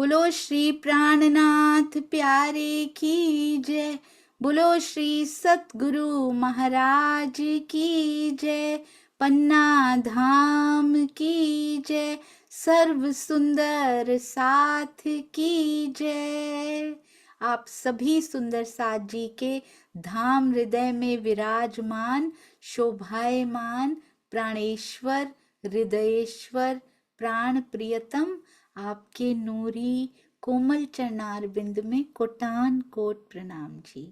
बोलो श्री प्राणनाथ प्यारे की जय। बोलो श्री सतगुरु महाराज की जय। पन्ना धाम की जय। सर्व सुंदर साथ की जय। आप सभी सुंदर साथ जी के धाम हृदय में विराजमान शोभायमान प्राणेश्वर हृदयेश्वर प्राण प्रियतम आपके नूरी कोमल चरणार बिंद में कोटान कोट प्रणाम जी।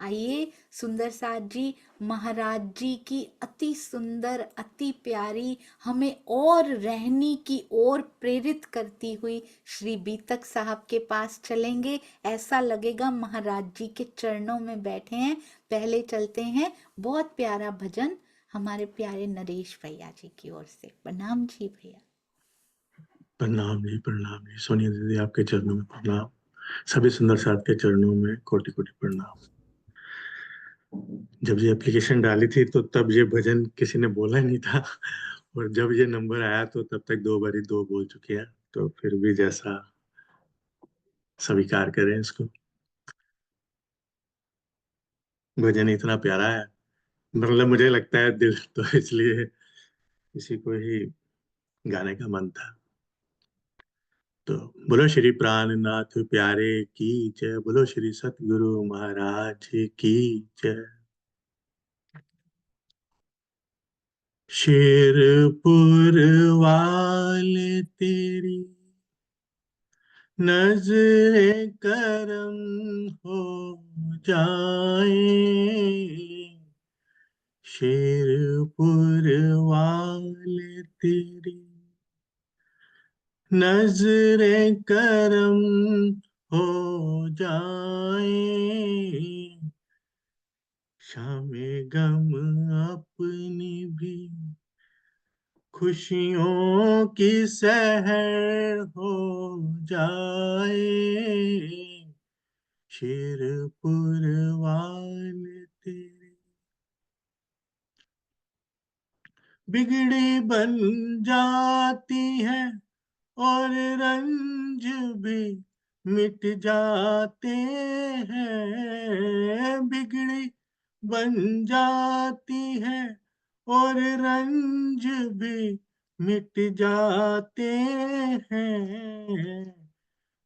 आइए सुंदर साथ जी महाराज जी की अति सुंदर अति प्यारी हमें और रहने की ओर प्रेरित करती हुई श्री बीतक साहब के पास चलेंगे। ऐसा लगेगा महाराज जी के चरणों में बैठे हैं। पहले चलते हैं बहुत प्यारा भजन हमारे प्यारे नरेश भैया जी की ओर से। प्रणाम जी भैया। प्रणाम जी सोनिया दीदी, आपके चरणों में प्रणाम। सभी सुंदर साथ के चरणों में कोटि कोटि प्रणाम। जब ये एप्लीकेशन डाली थी तो तब ये भजन किसी ने बोला ही नहीं था, और जब ये नंबर आया तो तब तक दो बारी दो बोल चुके हैं, तो फिर भी जैसा स्वीकार करें इसको। भजन इतना प्यारा है, मतलब मुझे लगता है दिल तो, इसलिए इसी को ही गाने का मन था। तो बोलो श्री प्राणनाथ प्यारे की जय, बोलो श्री सतगुरु महाराज की जय। शेरपुर वाले तेरी नजरे करम हो जाए, शेरपुर वाले तेरी नजरे करम हो जाए, शामे गम अपनी भी खुशियों की सहर हो जाए, शेरपुर वाले तेरे बिगड़ी बन जाती है और रंज भी मिट जाते हैं, बिगड़ी बन जाती है और रंज भी मिट जाते हैं,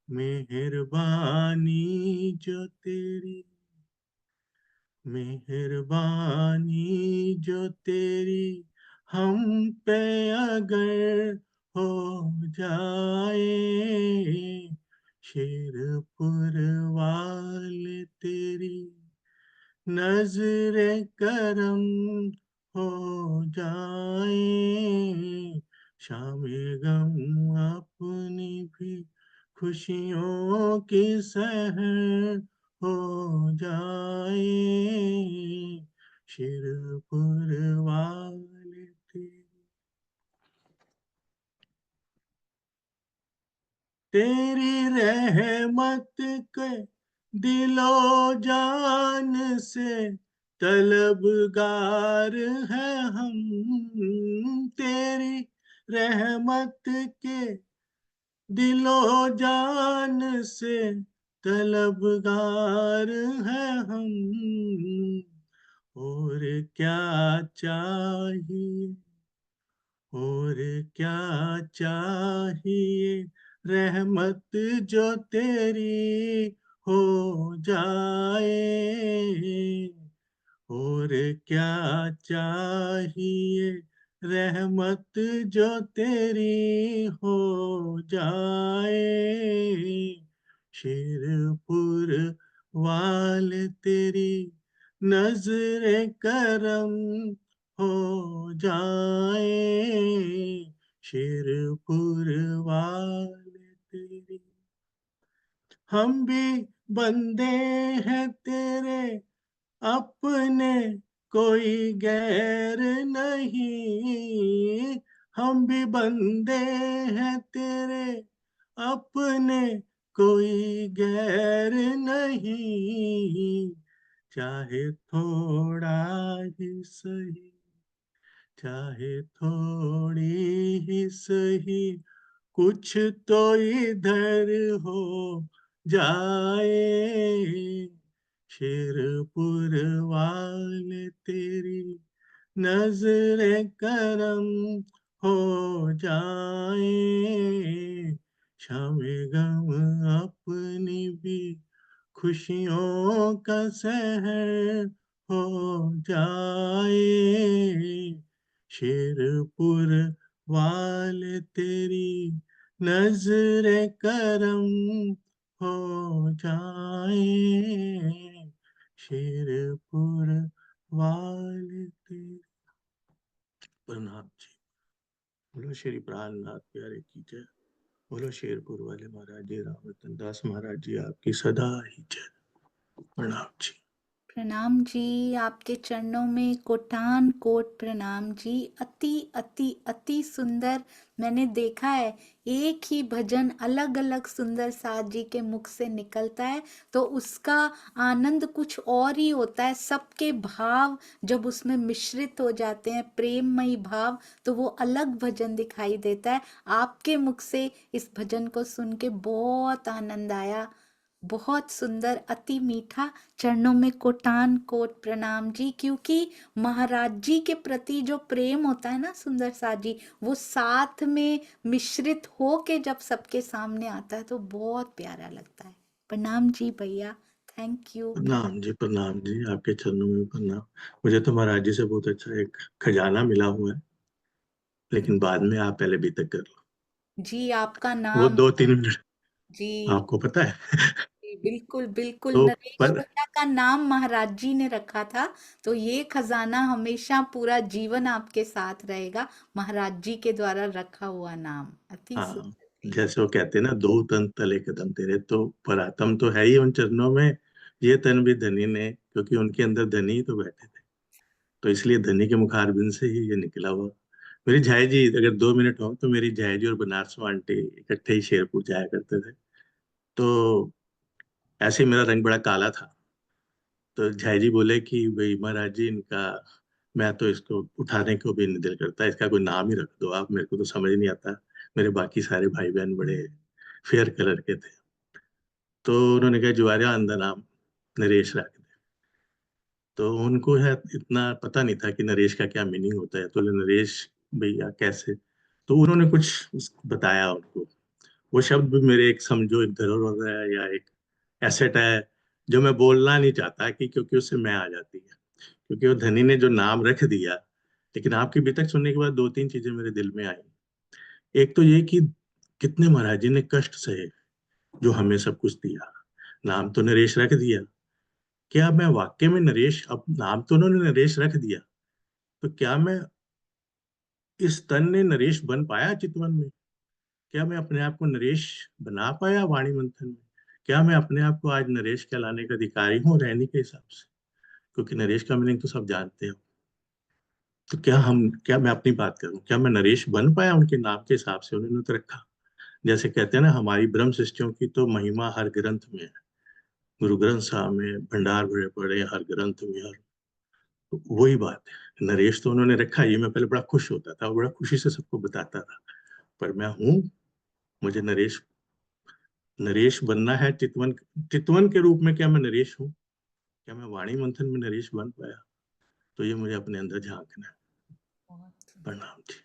मेहरबानी जो तेरी, मेहरबानी जो तेरी हम पे अगर हो जाए, शेरपुर वाले तेरी नजरे करम हो जाए, शामे गम अपनी भी खुशियों की सहर हो जाए, शिरपुर वाले तेरी रहमत के दिलो जान से तलबगार है हम, तेरी रहमत के दिलो जान से तलबगार है हम, और क्या चाहिए, और क्या चाहिए, रहमत जो तेरी हो जाए, और क्या चाहिए, रहमत जो तेरी हो जाए, शेरपुर वाले तेरी नजरे करम हो जाए, शेरपुर वाले तेरी हम भी बंदे हैं तेरे अपने, कोई गैर नहीं, हम भी बंदे हैं तेरे अपने, कोई गैर नहीं, चाहे थोड़ा ही सही, चाहे थोड़ी ही सही कुछ तो इधर हो जाए, शेरपुर वाले तेरी नजरे करम हो जाए, शामे गम अपनी भी खुशियों का शहर हो जाए, शेरपुर वाले तेरी नजरे करम हो जाए, शेरपुर वाले तेरी। प्रणाम जी। बोलो श्री प्राणनाथ प्यारे की जय। बोलो शेरपुर वाले महाराज जी राम रतन दास महाराज जी आपकी सदा ही जय। प्रणाम जी। प्रणाम जी, आपके चरणों में कोटान कोट प्रणाम जी। अति अति अति सुंदर। मैंने देखा है एक ही भजन अलग अलग सुंदर साथ जी के मुख से निकलता है तो उसका आनंद कुछ और ही होता है। सबके भाव जब उसमें मिश्रित हो जाते हैं, प्रेममयी भाव, तो वो अलग भजन दिखाई देता है। आपके मुख से इस भजन को सुन के बहुत आनंद आया, बहुत सुंदर, अति मीठा। चरणों में कोटान कोट प्रणाम जी। क्योंकि महाराज जी के प्रति जो प्रेम होता है ना सुंदर सा जी, वो साथ में मिश्रित हो के जब सबके सामने आता है तो बहुत प्यारा लगता है। प्रणाम जी भैया, थैंक यू। प्रणाम जी आपके चरणों में प्रणाम। मुझे तो महाराज जी से बहुत अच्छा एक खजाना मिला हुआ है, लेकिन बाद में आप पहले भी तक कर लो। जी आपका वो नाम। 2-3 मिनट जी आपको पता है। जी, बिल्कुल बिल्कुल। तो नरेश पर भैया का नाम महाराज जी ने रखा था, तो ये खजाना हमेशा पूरा जीवन आपके साथ रहेगा। महाराज जी के द्वारा रखा हुआ नाम अति हाँ, सुंदर भैया। जैसे वो कहते हैं ना, दो तन तले कदम तेरे, तो पर आत्म तो है ही उन चरणों में। ये तन भी धनी ने, क्योंकि उनके अंदर धनी ही तो बैठे थे, तो इसलिए धनी के मुखारबिंद से ही ये निकला हुआ। मेरी झाई जी, अगर 2 मिनट हो तो, मेरी झाई जी और बनारसों आंटी इकट्ठे ही शेरपुर जाया करते थे। तो ऐसे ही मेरा रंग बड़ा काला था, तो झाई जी बोले कि भाई महाराज जी, इनका मैं तो इसको उठाने को भी नहीं दिल करता, इसका कोई नाम ही रख दो आप, मेरे को तो समझ नहीं आता। मेरे बाकी सारे भाई बहन बड़े फेयर कलर के थे, तो उन्होंने कहा जुआरिया अंदर नाम नरेश रख दे। तो उनको है इतना पता नहीं था कि नरेश का क्या मीनिंग होता है, तो बोले नरेश भैया कैसे। तो उन्होंने कुछ बताया उनको। वो शब्द भी मेरे एक समझो एक धरोहर है, या एक एसेट है, जो मैं बोलना नहीं चाहता कि क्योंकि उससे मैं आ जाती है, क्योंकि वो धनी ने जो नाम रख दिया। लेकिन आपकी बितक सुनने के बाद 2-3 चीजें मेरे दिल में आई। एक तो ये कि कितने महाराज जी ने कष्ट सहे, जो हमें सब कुछ दिया। नाम तो नरेश रख दिया, क्या मैं वाकई में नरेश, अब नाम तो उन्होंने नरेश रख दिया, तो क्या मैं इस तन ने नरेश बन पाया चितवन में? क्या मैं अपने आप को नरेश बना पाया वाणी मंथन में? क्या मैं अपने आप को आज नरेश कहलाने का अधिकारी हूँ रहने के हिसाब से? क्योंकि नरेश का मीनिंग तो सब जानते हो। तो क्या मैं अपनी बात करूं, क्या मैं नरेश बन पाया उनके नाम के हिसाब से? उन्होंने तो रखा। जैसे कहते हैं ना, हमारी ब्रह्म शिष्यों की तो महिमा हर ग्रंथ में है। गुरु ग्रंथ साहब में भंडार भरे पड़े हर ग्रंथ में, हर, तो वही बात है। नरेश तो उन्होंने रखा। ये मैं पहले बड़ा खुश होता था, बड़ा खुशी से सबको बताता था, पर मैं हूँ, मुझे नरेश नरेश बनना है चितवन। चितवन के रूप में क्या मैं नरेश हूँ? क्या मैं वाणी मंथन में नरेश बन पाया? तो ये मुझे अपने अंदर झांकना है। बहुत प्रणाम जी।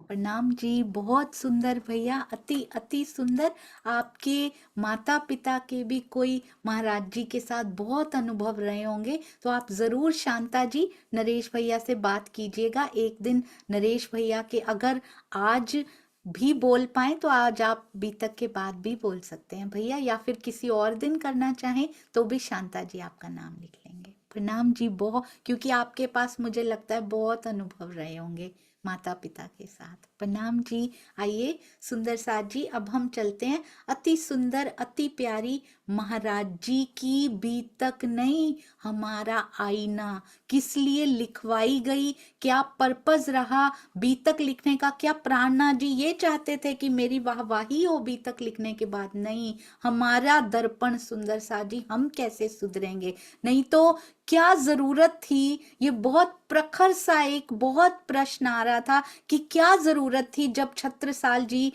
प्रणाम जी, बहुत सुंदर भैया, अति अति सुंदर। आपके माता पिता के भी कोई महाराज जी के साथ बहुत अनुभव रहे होंगे, तो आप जरूर शांता जी नरेश भैया से बात कीजिएगा एक दिन। नरेश भैया के अगर आज भी बोल पाए तो आज आप बीतक के बाद भी बोल सकते हैं भैया, या फिर किसी और दिन करना चाहें तो भी शांता जी आपका नाम लिख लेंगे। प्रणाम जी, बहुत, क्योंकि आपके पास मुझे लगता है बहुत अनुभव रहे होंगे माता पिता के साथ। प्रणाम जी। आइए सुंदर साथ जी, अब हम चलते हैं। अति सुंदर अति प्यारी महाराज जी की बीतक नहीं हमारा आईना, किस लिए लिखवाई गई, क्या पर्पस रहा बीतक लिखने का? क्या प्राणनाथ जी ये चाहते थे कि मेरी वाहवाही हो बीतक लिखने के बाद? नहीं, हमारा दर्पण सुंदर साथ जी, हम कैसे सुधरेंगे? नहीं तो क्या जरूरत थी? ये बहुत प्रखर सा एक बहुत प्रश्न आ रहा था कि क्या जरूरत थी जब छत्रसाल जी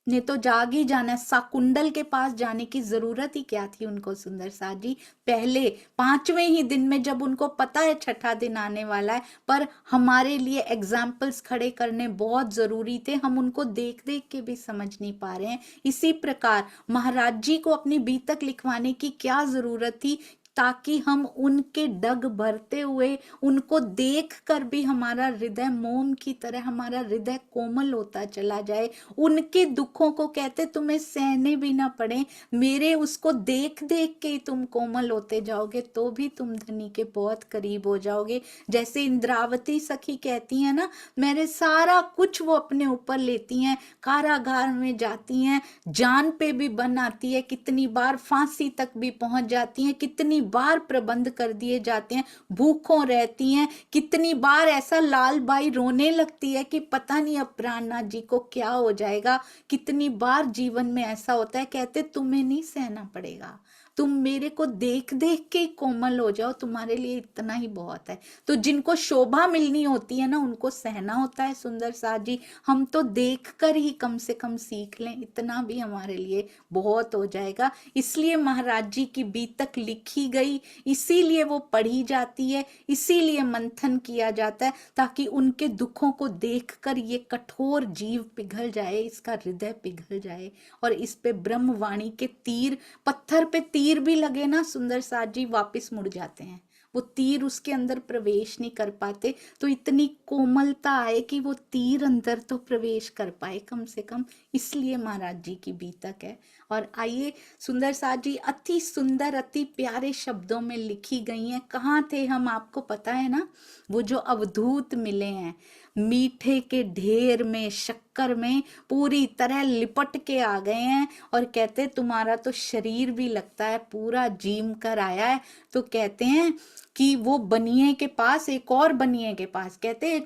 ने तो जाग ही जाना है। शाकुंडल के पास जाने की जरूरत ही क्या थी उनको सुंदर साथ जी, पहले 5वें ही दिन में, जब उनको पता है छठा दिन आने वाला है। पर हमारे लिए एग्जाम्पल्स खड़े करने बहुत जरूरी थे, हम उनको देख देख के भी समझ नहीं पा रहे हैं। इसी प्रकार महाराज जी को अपनी बीतक लिखवाने की क्या जरूरत थी, ताकि हम उनके डग भरते हुए उनको देख कर भी हमारा हृदय मोम की तरह, हमारा हृदय कोमल होता चला जाए। उनके दुखों को कहते तुम्हें सहने भी ना पड़े, मेरे उसको देख देख के ही तुम कोमल होते जाओगे, तो भी तुम धनी के बहुत करीब हो जाओगे। जैसे इंद्रावती सखी कहती है ना, मेरे सारा कुछ वो अपने ऊपर लेती हैं, कारागार में जाती हैं, जान पे भी बन आती है, कितनी बार फांसी तक भी पहुंच जाती हैं, कितनी बार प्रबंध कर दिए जाते हैं, भूखों रहती हैं, कितनी बार ऐसा लाल बाई रोने लगती है कि पता नहीं अब प्राणनाथ जी को क्या हो जाएगा। कितनी बार जीवन में ऐसा होता है, कहते तुम्हें नहीं सहना पड़ेगा, तुम मेरे को देख देख के कोमल हो जाओ, तुम्हारे लिए इतना ही बहुत है। तो जिनको शोभा मिलनी होती है ना, उनको सहना होता है सुंदर साथ जी। हम तो देख कर ही कम से कम सीख लें, इतना भी हमारे लिए बहुत हो जाएगा। इसलिए महाराज जी की बीतक लिखी गई, इसीलिए वो पढ़ी जाती है, इसीलिए मंथन किया जाता है, ताकि उनके दुखों को देखकर ये कठोर जीव पिघल जाए, इसका हृदय पिघल जाए, और इस पे ब्रह्मवाणी के तीर, पत्थर पे तीर भी लगे ना सुंदर साथ जी, वापस मुड़ जाते हैं, वो तीर उसके अंदर प्रवेश नहीं कर पाते। तो इतनी कोमलता आए कि वो तीर अंदर तो प्रवेश कर पाए कम से कम, इसलिए महाराज जी की बीतक है। और आइए सुंदर साथ जी अति सुंदर अति प्यारे शब्दों में लिखी गई हैं। कहाँ थे हम, आपको पता है ना, वो जो अवधूत मिले हैं, मीठे के ढेर में, शक्कर में पूरी तरह लिपट के आ गए हैं, और कहते तुम्हारा तो शरीर भी लगता है पूरा जीम कर आया है। तो कहते हैं कि वो बनिए के पास, एक और बनिए के पास, कहते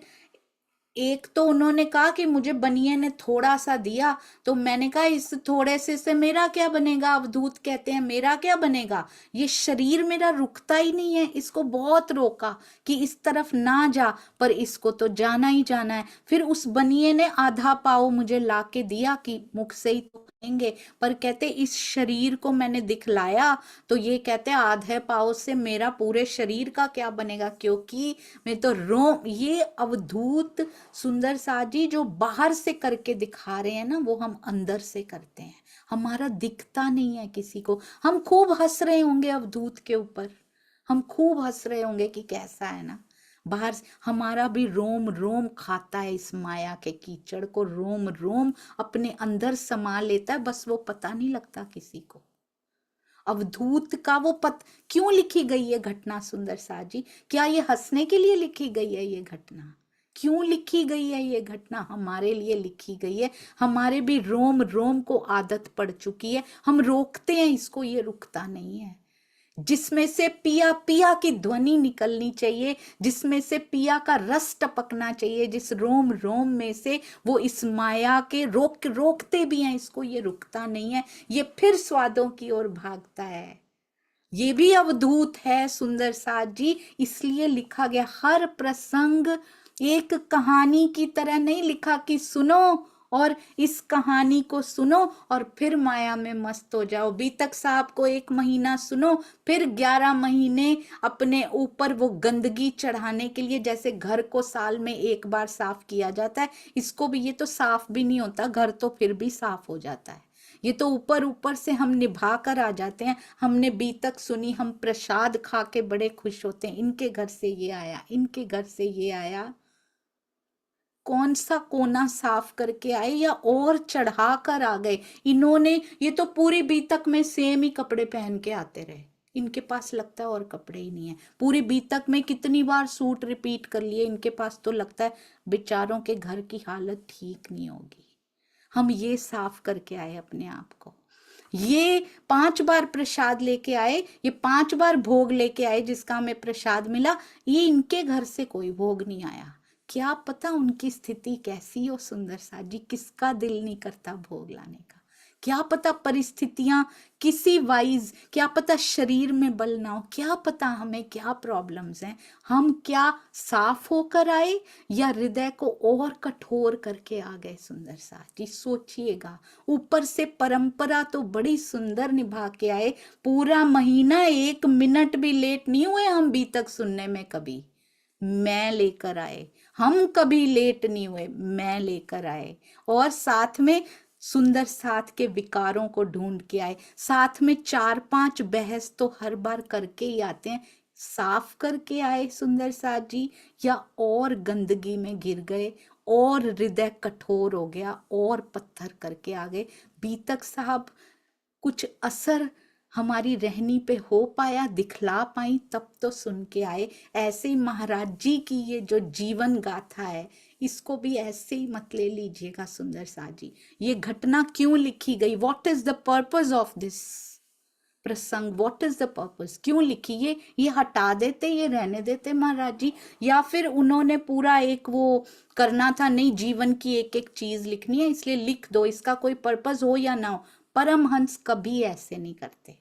एक तो उन्होंने कहा कि मुझे बनिए ने थोड़ा सा दिया, तो मैंने कहा इस थोड़े से मेरा क्या बनेगा। अवधूत कहते हैं मेरा क्या बनेगा, ये शरीर मेरा रुकता ही नहीं है, इसको बहुत रोका कि इस तरफ ना जा, पर इसको तो जाना ही जाना है। फिर उस बनिए ने आधा पाव मुझे ला के दिया कि मुख से ही तो खाएंगे, पर कहते इस शरीर को मैंने दिखलाया, तो ये कहते आधे पाव से मेरा पूरे शरीर का क्या बनेगा, क्योंकि मैं तो रोम, ये अवधूत सुंदर साथ जी जो बाहर से करके दिखा रहे हैं ना, वो हम अंदर से करते हैं, हमारा दिखता नहीं है किसी को। हम खूब हंस रहे होंगे अवधूत के ऊपर, हम खूब हंस रहे होंगे कि कैसा है ना, बाहर से हमारा भी रोम रोम खाता है इस माया के कीचड़ को, रोम रोम अपने अंदर समा लेता है, बस वो पता नहीं लगता किसी को। अवधूत का वो क्यों लिखी गई है घटना सुंदर साथ जी, क्या ये हंसने के लिए लिखी गई है ये घटना, क्यों लिखी गई है ये घटना, हमारे लिए लिखी गई है। हमारे भी रोम रोम को आदत पड़ चुकी है, हम रोकते हैं इसको, ये रुकता नहीं है। जिसमें से पिया पिया की ध्वनि निकलनी चाहिए, जिसमें से पिया का रस टपकना चाहिए, जिस रोम रोम में से, वो इस माया के रोकते भी हैं इसको, ये रुकता नहीं है, ये फिर स्वादों की ओर भागता है। ये भी अवधूत है सुंदर साथ जी, इसलिए लिखा गया हर प्रसंग एक कहानी की तरह नहीं लिखा कि सुनो और इस कहानी को सुनो और फिर माया में मस्त हो जाओ। बीतक साहब को 1 महीना सुनो, फिर 11 महीने अपने ऊपर वो गंदगी चढ़ाने के लिए, जैसे घर को साल में 1 बार साफ किया जाता है, इसको भी, ये तो साफ भी नहीं होता घर, तो फिर भी साफ हो जाता है, ये तो ऊपर ऊपर से हम निभा कर आ जाते हैं। हमने बीतक सुनी, हम प्रसाद खा के बड़े खुश होते हैं, इनके घर से ये आया, इनके घर से ये आया, कौन सा कोना साफ करके आए या और चढ़ा कर आ गए इन्होंने। ये तो पूरी बीतक में सेम ही कपड़े पहन के आते रहे, इनके पास लगता है और कपड़े ही नहीं है। पूरी बीतक में कितनी बार सूट रिपीट कर लिए, इनके पास तो लगता है बेचारों के घर की हालत ठीक नहीं होगी। हम ये साफ करके आए अपने आप को, ये 5 बार प्रसाद लेके आए, ये 5 बार भोग लेके आए जिसका हमें प्रसाद मिला, ये इनके घर से कोई भोग नहीं आया। क्या पता उनकी स्थिति कैसी हो सुंदर सा जी, किसका दिल नहीं करता भोग लाने का, क्या पता परिस्थितियां किसी वाइज, क्या पता शरीर में बल ना हो, क्या पता हमें क्या प्रॉब्लम्स हैं, हम क्या साफ होकर आए या हृदय को और कठोर करके आ गए। सुंदर साथ जी सोचिएगा, ऊपर से परंपरा तो बड़ी सुंदर निभा के आए, पूरा महीना 1 मिनट भी लेट नहीं हुए हम भी तक सुनने में। कभी मैं लेकर आए, हम कभी लेट नहीं हुए, मैं लेकर आए। और साथ में सुंदर साथ के विकारों को ढूंढ के आए, साथ में 4-5 बहस तो हर बार करके ही आते हैं, साफ करके आए सुंदर साथ जी, या और गंदगी में गिर गए और हृदय कठोर हो गया और पत्थर करके आ गए। बीतक साहब कुछ असर हमारी रहनी पे हो पाया, दिखला पाई, तब तो सुन के आए। ऐसे ही महाराज जी की ये जो जीवन गाथा है, इसको भी ऐसे ही मत ले लीजिएगा सुंदर सा जी। ये घटना क्यों लिखी गई, what is the purpose of this प्रसंग, व्हाट इज द पर्पस, क्यों लिखी, ये हटा देते, ये रहने देते महाराज जी, या फिर उन्होंने पूरा एक वो करना था, नहीं जीवन की एक एक चीज लिखनी है इसलिए लिख दो, इसका कोई पर्पस हो या ना हो। परमहंस कभी ऐसे नहीं करते।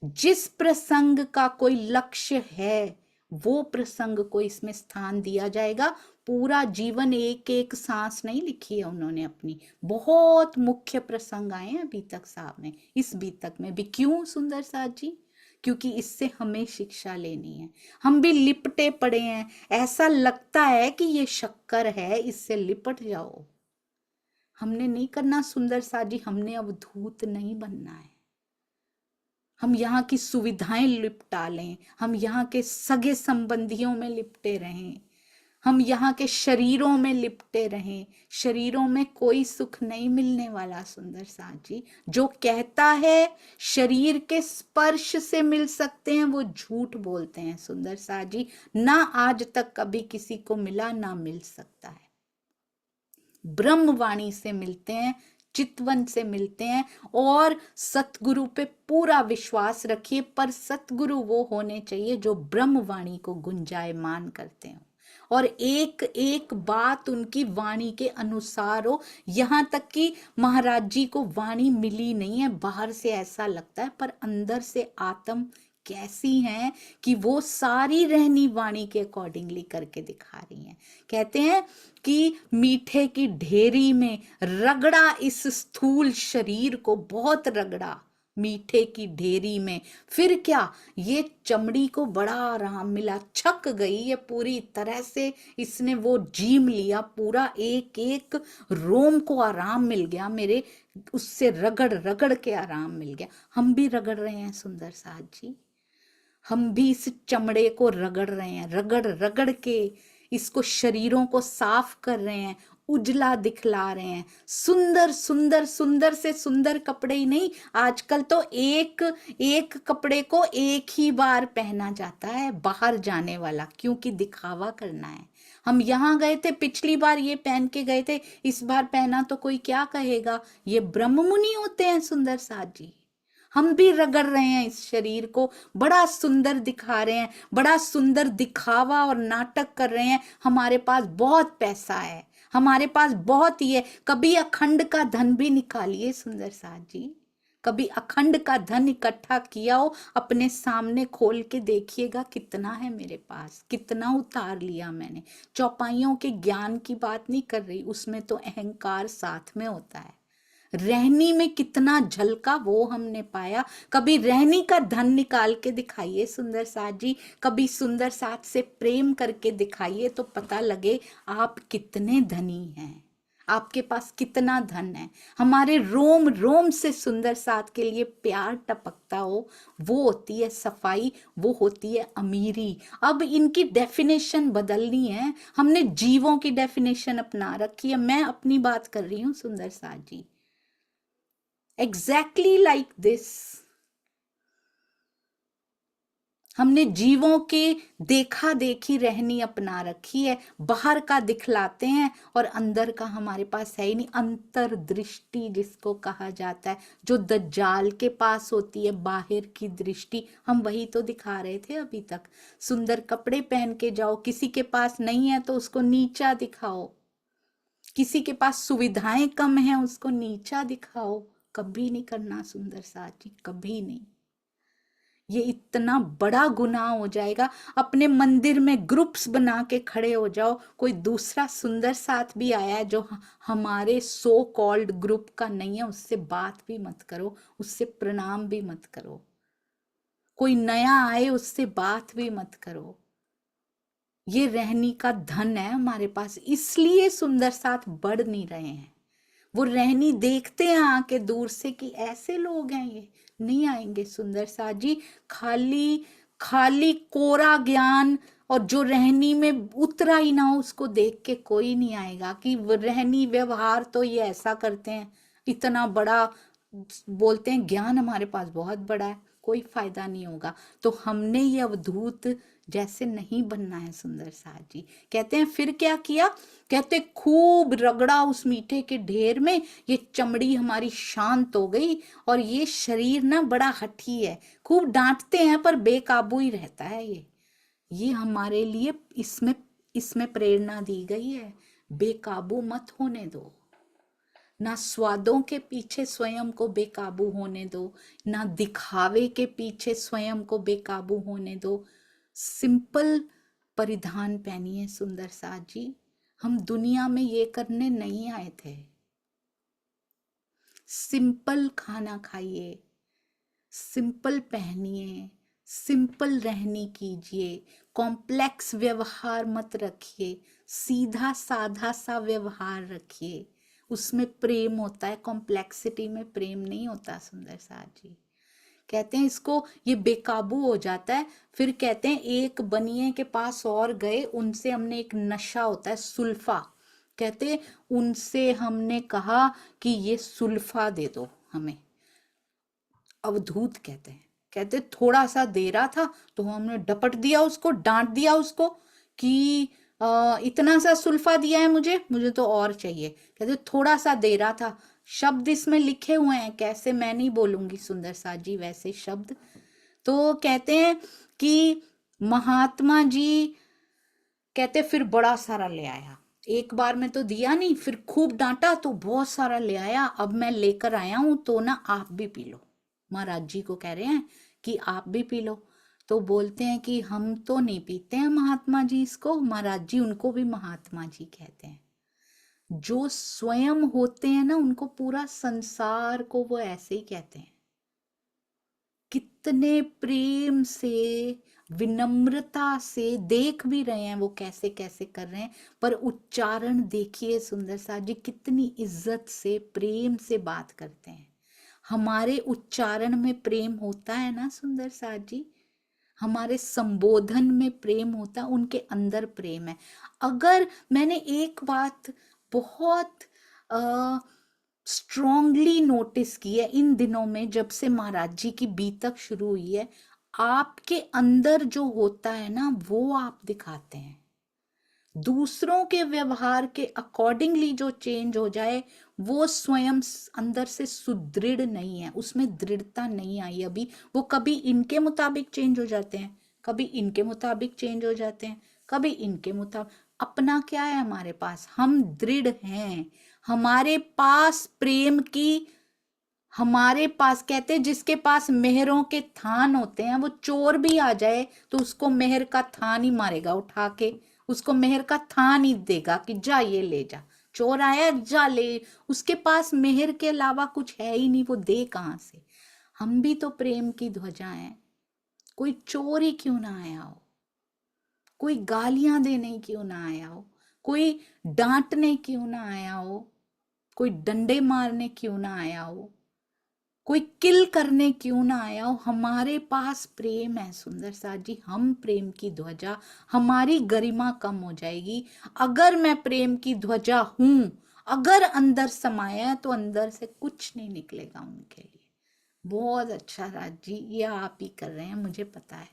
जिस प्रसंग का कोई लक्ष्य है वो प्रसंग को इसमें स्थान दिया जाएगा। पूरा जीवन एक एक सांस नहीं लिखी है उन्होंने अपनी, बहुत मुख्य प्रसंग आए हैं बीतक साहब में, इस बीतक में भी। क्यों सुंदर साथ जी? क्योंकि इससे हमें शिक्षा लेनी है। हम भी लिपटे पड़े हैं, ऐसा लगता है कि ये शक्कर है, इससे लिपट जाओ। हमने नहीं करना सुंदर साथ जी, हमने अवधूत नहीं बनना है। हम यहाँ की सुविधाएं लिपटा लें, हम यहाँ के सगे संबंधियों में लिपटे रहें, हम यहाँ के शरीरों में लिपटे रहें। शरीरों में कोई सुख नहीं मिलने वाला सुंदर साथ जी। जो कहता है शरीर के स्पर्श से मिल सकते हैं वो झूठ बोलते हैं सुंदर साथ जी। ना आज तक कभी किसी को मिला, ना मिल सकता है। ब्रह्मवाणी से मिलते हैं, चितवन से मिलते हैं, और सतगुरु पे पूरा विश्वास रखिए। पर सतगुरु वो होने चाहिए जो ब्रह्मवाणी को गुंजायमान करते हो और एक एक बात उनकी वाणी के अनुसार हो। यहां तक कि महाराज जी को वाणी मिली नहीं है, बाहर से ऐसा लगता है, पर अंदर से आत्म कैसी हैं कि वो सारी रहनी वाणी के अकॉर्डिंगली करके दिखा रही हैं। कहते हैं कि मीठे की ढेरी में रगड़ा इस स्थूल शरीर को, बहुत रगड़ा मीठे की ढेरी में, फिर क्या ये चमड़ी को बड़ा आराम मिला, छक गई ये पूरी तरह से, इसने वो जीम लिया, पूरा एक एक रोम को आराम मिल गया, मेरे उससे रगड़ रगड़ के आराम मिल गया। हम भी रगड़ रहे हैं सुंदर साथ जी, हम भी इस चमड़े को रगड़ रहे हैं, रगड़ रगड़ के इसको शरीरों को साफ कर रहे हैं, उजला दिखला रहे हैं। सुंदर सुंदर सुंदर से सुंदर कपड़े ही नहीं, आजकल तो एक एक कपड़े को एक ही बार पहना जाता है बाहर जाने वाला, क्योंकि दिखावा करना है। हम यहाँ गए थे, पिछली बार ये पहन के गए थे, इस बार पहना तो कोई क्या कहेगा, ये ब्रह्म मुनि होते हैं सुंदर साथ जी। हम भी रगड़ रहे हैं इस शरीर को, बड़ा सुंदर दिखा रहे हैं, बड़ा सुंदर दिखावा और नाटक कर रहे हैं। हमारे पास बहुत पैसा है, हमारे पास बहुत ही है। कभी अखंड का धन भी निकालिए सुंदर साथ जी, कभी अखंड का धन इकट्ठा किया हो, अपने सामने खोल के देखिएगा कितना है मेरे पास, कितना उतार लिया मैंने। चौपाइयों के ज्ञान की बात नहीं कर रही, उसमें तो अहंकार साथ में होता है। रहनी में कितना झलका वो हमने पाया। कभी रहनी का धन निकाल के दिखाइए सुंदर साथ जी, कभी सुंदर साथ से प्रेम करके दिखाइए, तो पता लगे आप कितने धनी हैं, आपके पास कितना धन है। हमारे रोम रोम से सुंदर साथ के लिए प्यार टपकता हो, वो होती है सफाई, वो होती है अमीरी। अब इनकी डेफिनेशन बदलनी है, हमने जीवों की डेफिनेशन अपना रखी है। मैं अपनी बात कर रही हूँ सुंदर साथ जी, एग्जैक्टली लाइक दिस। हमने जीवों के देखा देखी रहनी अपना रखी है, बाहर का दिखलाते हैं और अंदर का हमारे पास है ही नहीं। अंतर्दृष्टि जिसको कहा जाता है, जो दज्जाल के पास होती है, बाहर की दृष्टि, हम वही तो दिखा रहे थे अभी तक। सुंदर कपड़े पहन के जाओ, किसी के पास नहीं है तो उसको नीचा दिखाओ, किसी के पास सुविधाएं कम है उसको नीचा दिखाओ, कभी नहीं करना सुंदर साथ जी, कभी नहीं। ये इतना बड़ा गुनाह हो जाएगा। अपने मंदिर में ग्रुप्स बना के खड़े हो जाओ, कोई दूसरा सुंदर साथ भी आया है जो हमारे सो कॉल्ड ग्रुप का नहीं है, उससे बात भी मत करो, उससे प्रणाम भी मत करो। कोई नया आए उससे बात भी मत करो। ये रहनी का धन है हमारे पास, इसलिए सुंदर साथ बढ़ नहीं रहे हैं। वो रहनी देखते हैं आके दूर से कि ऐसे लोग हैं, ये नहीं आएंगे सुंदर साथ जी। खाली खाली कोरा ज्ञान, और जो रहनी में उतरा ही ना हो उसको देख के कोई नहीं आएगा कि रहनी व्यवहार तो ये ऐसा करते हैं। इतना बड़ा बोलते हैं ज्ञान हमारे पास बहुत बड़ा है, कोई फायदा नहीं होगा। तो हमने ये अवधूत जैसे नहीं बनना है सुंदर साथ जी। कहते हैं फिर क्या किया, कहते खूब रगड़ा उस मीठे के ढेर में, ये चमड़ी हमारी शांत हो गई और ये शरीर ना बड़ा हठी है। खूब डांटते हैं पर बेकाबू ही रहता है ये हमारे लिए इसमें इसमें प्रेरणा दी गई है, बेकाबू मत होने दो। ना स्वादों के पीछे स्वयं को बेकाबू होने दो, ना दिखावे के पीछे स्वयं को बेकाबू होने दो। सिंपल परिधान पहनिए सुंदर साथ जी। हम दुनिया में ये करने नहीं आए थे। सिंपल खाना खाइए, सिंपल पहनिए, सिंपल रहनी कीजिए, कॉम्प्लेक्स व्यवहार मत रखिए, सीधा साधा सा व्यवहार रखिए। उसमें प्रेम होता है, कॉम्प्लेक्सिटी में प्रेम नहीं होता सुंदर साथ जी। कहते हैं इसको ये बेकाबू हो जाता है। फिर कहते हैं एक बनिए के पास और गए, उनसे हमने एक नशा होता है सुल्फा, कहते उनसे हमने कहा कि ये सुल्फा दे दो हमें। अवधूत कहते हैं, कहते थोड़ा सा दे रहा था तो हमने डपट दिया उसको, डांट दिया उसको कि इतना सा सुल्फा दिया है मुझे तो और चाहिए। कहते थोड़ा सा दे रहा था। शब्द इसमें लिखे हुए हैं, कैसे मैं नहीं बोलूंगी सुंदर साथ जी वैसे शब्द। तो कहते हैं कि महात्मा जी कहते फिर बड़ा सारा ले आया, एक बार में तो दिया नहीं, फिर खूब डांटा तो बहुत सारा ले आया। अब मैं लेकर आया हूं तो ना आप भी पी लो। महाराज जी को कह रहे हैं कि आप भी पी लो। तो बोलते हैं कि हम तो नहीं पीते हैं महात्मा जी इसको। महाराज जी उनको भी महात्मा जी कहते हैं। जो स्वयं होते हैं ना उनको पूरा संसार को वो ऐसे ही कहते हैं। कितने प्रेम से, विनम्रता से देख भी रहे हैं वो कैसे कैसे कर रहे हैं, पर उच्चारण देखिए सुंदर साथ जी, कितनी इज्जत से प्रेम से बात करते हैं। हमारे उच्चारण में प्रेम होता है ना सुंदर साथ जी, हमारे संबोधन में प्रेम होता है, उनके अंदर प्रेम है। अगर मैंने एक बात बहुत स्ट्रॉन्गली नोटिस की है इन दिनों में, जब से महाराज जी की बीतक शुरू हुई है, आपके अंदर जो होता है ना वो आप दिखाते हैं। दूसरों के व्यवहार के अकॉर्डिंगली जो चेंज हो जाए वो स्वयं अंदर से सुदृढ़ नहीं है, उसमें दृढ़ता नहीं आई अभी। वो कभी इनके मुताबिक चेंज हो जाते हैं, कभी इनके मुताबिक चेंज हो जाते हैं, कभी इनके मुताबिक। अपना क्या है हमारे पास, हम दृढ़ हैं, हमारे पास प्रेम की, हमारे पास कहते हैं जिसके पास मेहरों के थान होते हैं, वो चोर भी आ जाए तो उसको मेहर का थान ही मारेगा उठा के, उसको मेहर का थान ही देगा कि जा ये ले जा, चोर आया जा ले। उसके पास मेहर के अलावा कुछ है ही नहीं, वो दे कहां से। हम भी तो प्रेम की ध्वजा हैं। कोई चोर ही क्यों ना आया हो, कोई गालियां देने क्यों ना आया हो, कोई डांटने क्यों ना आया हो, कोई डंडे मारने क्यों ना आया हो, कोई किल करने क्यों ना आया हो, हमारे पास प्रेम है सुंदर साथ जी। हम प्रेम की ध्वजा, हमारी गरिमा कम हो जाएगी अगर मैं प्रेम की ध्वजा हूं। अगर अंदर समाया है तो अंदर से कुछ नहीं निकलेगा उनके लिए। बहुत अच्छा राज जी, ये आप ही कर रहे हैं, मुझे पता है।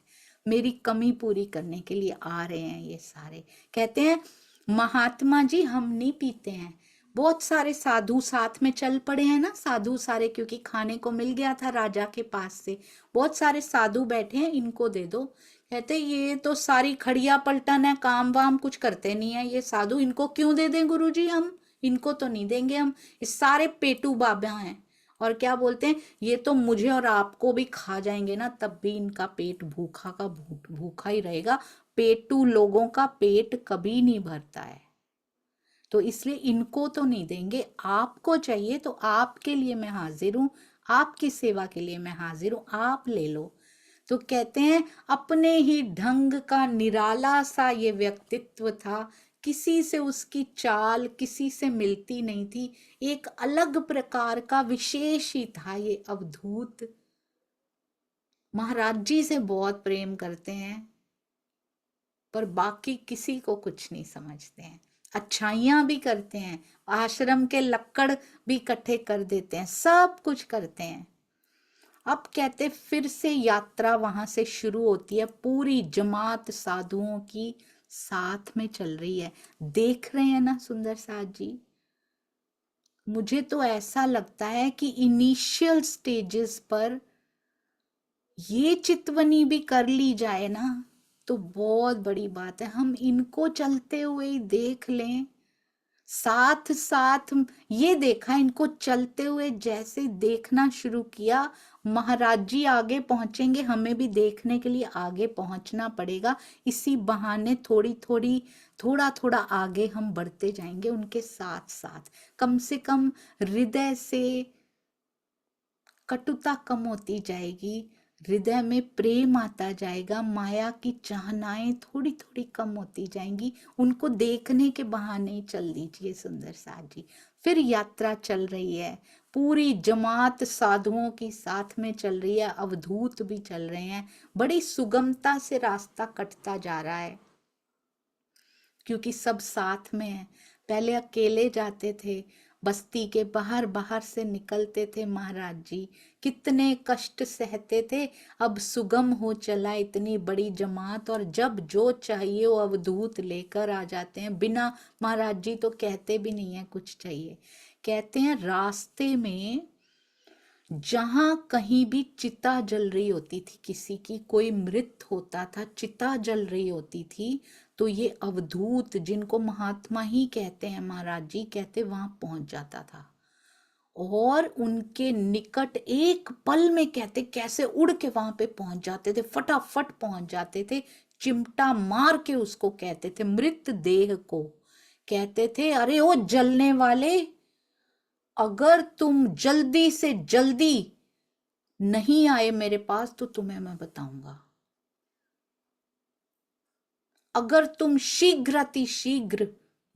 मेरी कमी पूरी करने के लिए आ रहे हैं ये सारे। कहते हैं महात्मा जी हम नहीं पीते हैं। बहुत सारे साधु साथ में चल पड़े हैं ना, साधु सारे, क्योंकि खाने को मिल गया था राजा के पास से। बहुत सारे साधु बैठे हैं, इनको दे दो। कहते ये तो सारी खड़िया पलटन है, काम वाम कुछ करते नहीं है ये साधु, इनको क्यों दे दें गुरुजी हम, इनको तो नहीं देंगे हम, ये सारे पेटू बाबा हैं और क्या बोलते हैं, ये तो मुझे और आपको भी खा जाएंगे ना, तब भी इनका पेट भूखा का भूखा ही रहेगा। पेटू लोगों का पेट कभी नहीं भरता है, तो इसलिए इनको तो नहीं देंगे। आपको चाहिए तो आपके लिए मैं हाजिर हूं, आपकी सेवा के लिए मैं हाजिर हूं, आप ले लो। तो कहते हैं अपने ही ढंग का निराला सा ये व्यक्तित्व था, किसी से उसकी चाल किसी से मिलती नहीं थी, एक अलग प्रकार का विशेष ही था ये अवधूत। महाराज जी से बहुत प्रेम करते हैं, पर बाकी किसी को कुछ नहीं समझते हैं। अच्छाइयां भी करते हैं, आश्रम के लक्कड़ भी इकट्ठे कर देते हैं, सब कुछ करते हैं। अब कहते फिर से यात्रा वहां से शुरू होती है, पूरी जमात साधुओं की साथ में चल रही है। देख रहे हैं ना सुंदर साथ जी, मुझे तो ऐसा लगता है कि इनिशियल स्टेजेस पर ये चितवनी भी कर ली जाए ना तो बहुत बड़ी बात है। हम इनको चलते हुए ही देख लें, साथ साथ ये देखा इनको चलते हुए, जैसे देखना शुरू किया महाराज जी आगे पहुंचेंगे, हमें भी देखने के लिए आगे पहुंचना पड़ेगा। इसी बहाने थोड़ी थोड़ी थोड़ा थोड़ा आगे हम बढ़ते जाएंगे उनके साथ साथ, कम से कम हृदय से कटुता कम होती जाएगी, हृदय में प्रेम आता जाएगा, माया की चाहनाएं थोड़ी थोड़ी कम होती जाएंगी। उनको देखने के बहाने ही चल दीजिए सुंदर साथ जी। फिर यात्रा चल रही है, पूरी जमात साधुओं की साथ में चल रही है, अवधूत भी चल रहे हैं, बड़ी सुगमता से रास्ता कटता जा रहा है क्योंकि सब साथ में है। पहले अकेले जाते थे, बस्ती के बाहर बाहर से निकलते थे महाराज जी, कितने कष्ट सहते थे। अब सुगम हो चला इतनी बड़ी जमात, और जब जो चाहिए वो अवधूत लेकर आ जाते हैं, बिना महाराज जी तो कहते भी नहीं है कुछ चाहिए। कहते हैं रास्ते में जहां कहीं भी चिता जल रही होती थी, किसी की कोई मृत होता था, चिता जल रही होती थी, तो ये अवधूत जिनको महात्मा ही कहते हैं महाराज जी कहते, वहां पहुंच जाता था और उनके निकट एक पल में कहते कैसे उड़ के वहां पे पहुंच जाते थे, फटाफट पहुंच जाते थे, चिमटा मार के उसको कहते थे, मृत देह को कहते थे अरे ओ जलने वाले, अगर तुम जल्दी से जल्दी नहीं आए मेरे पास तो तुम्हें मैं बताऊंगा, अगर तुम शीघ्र अति शीघ्र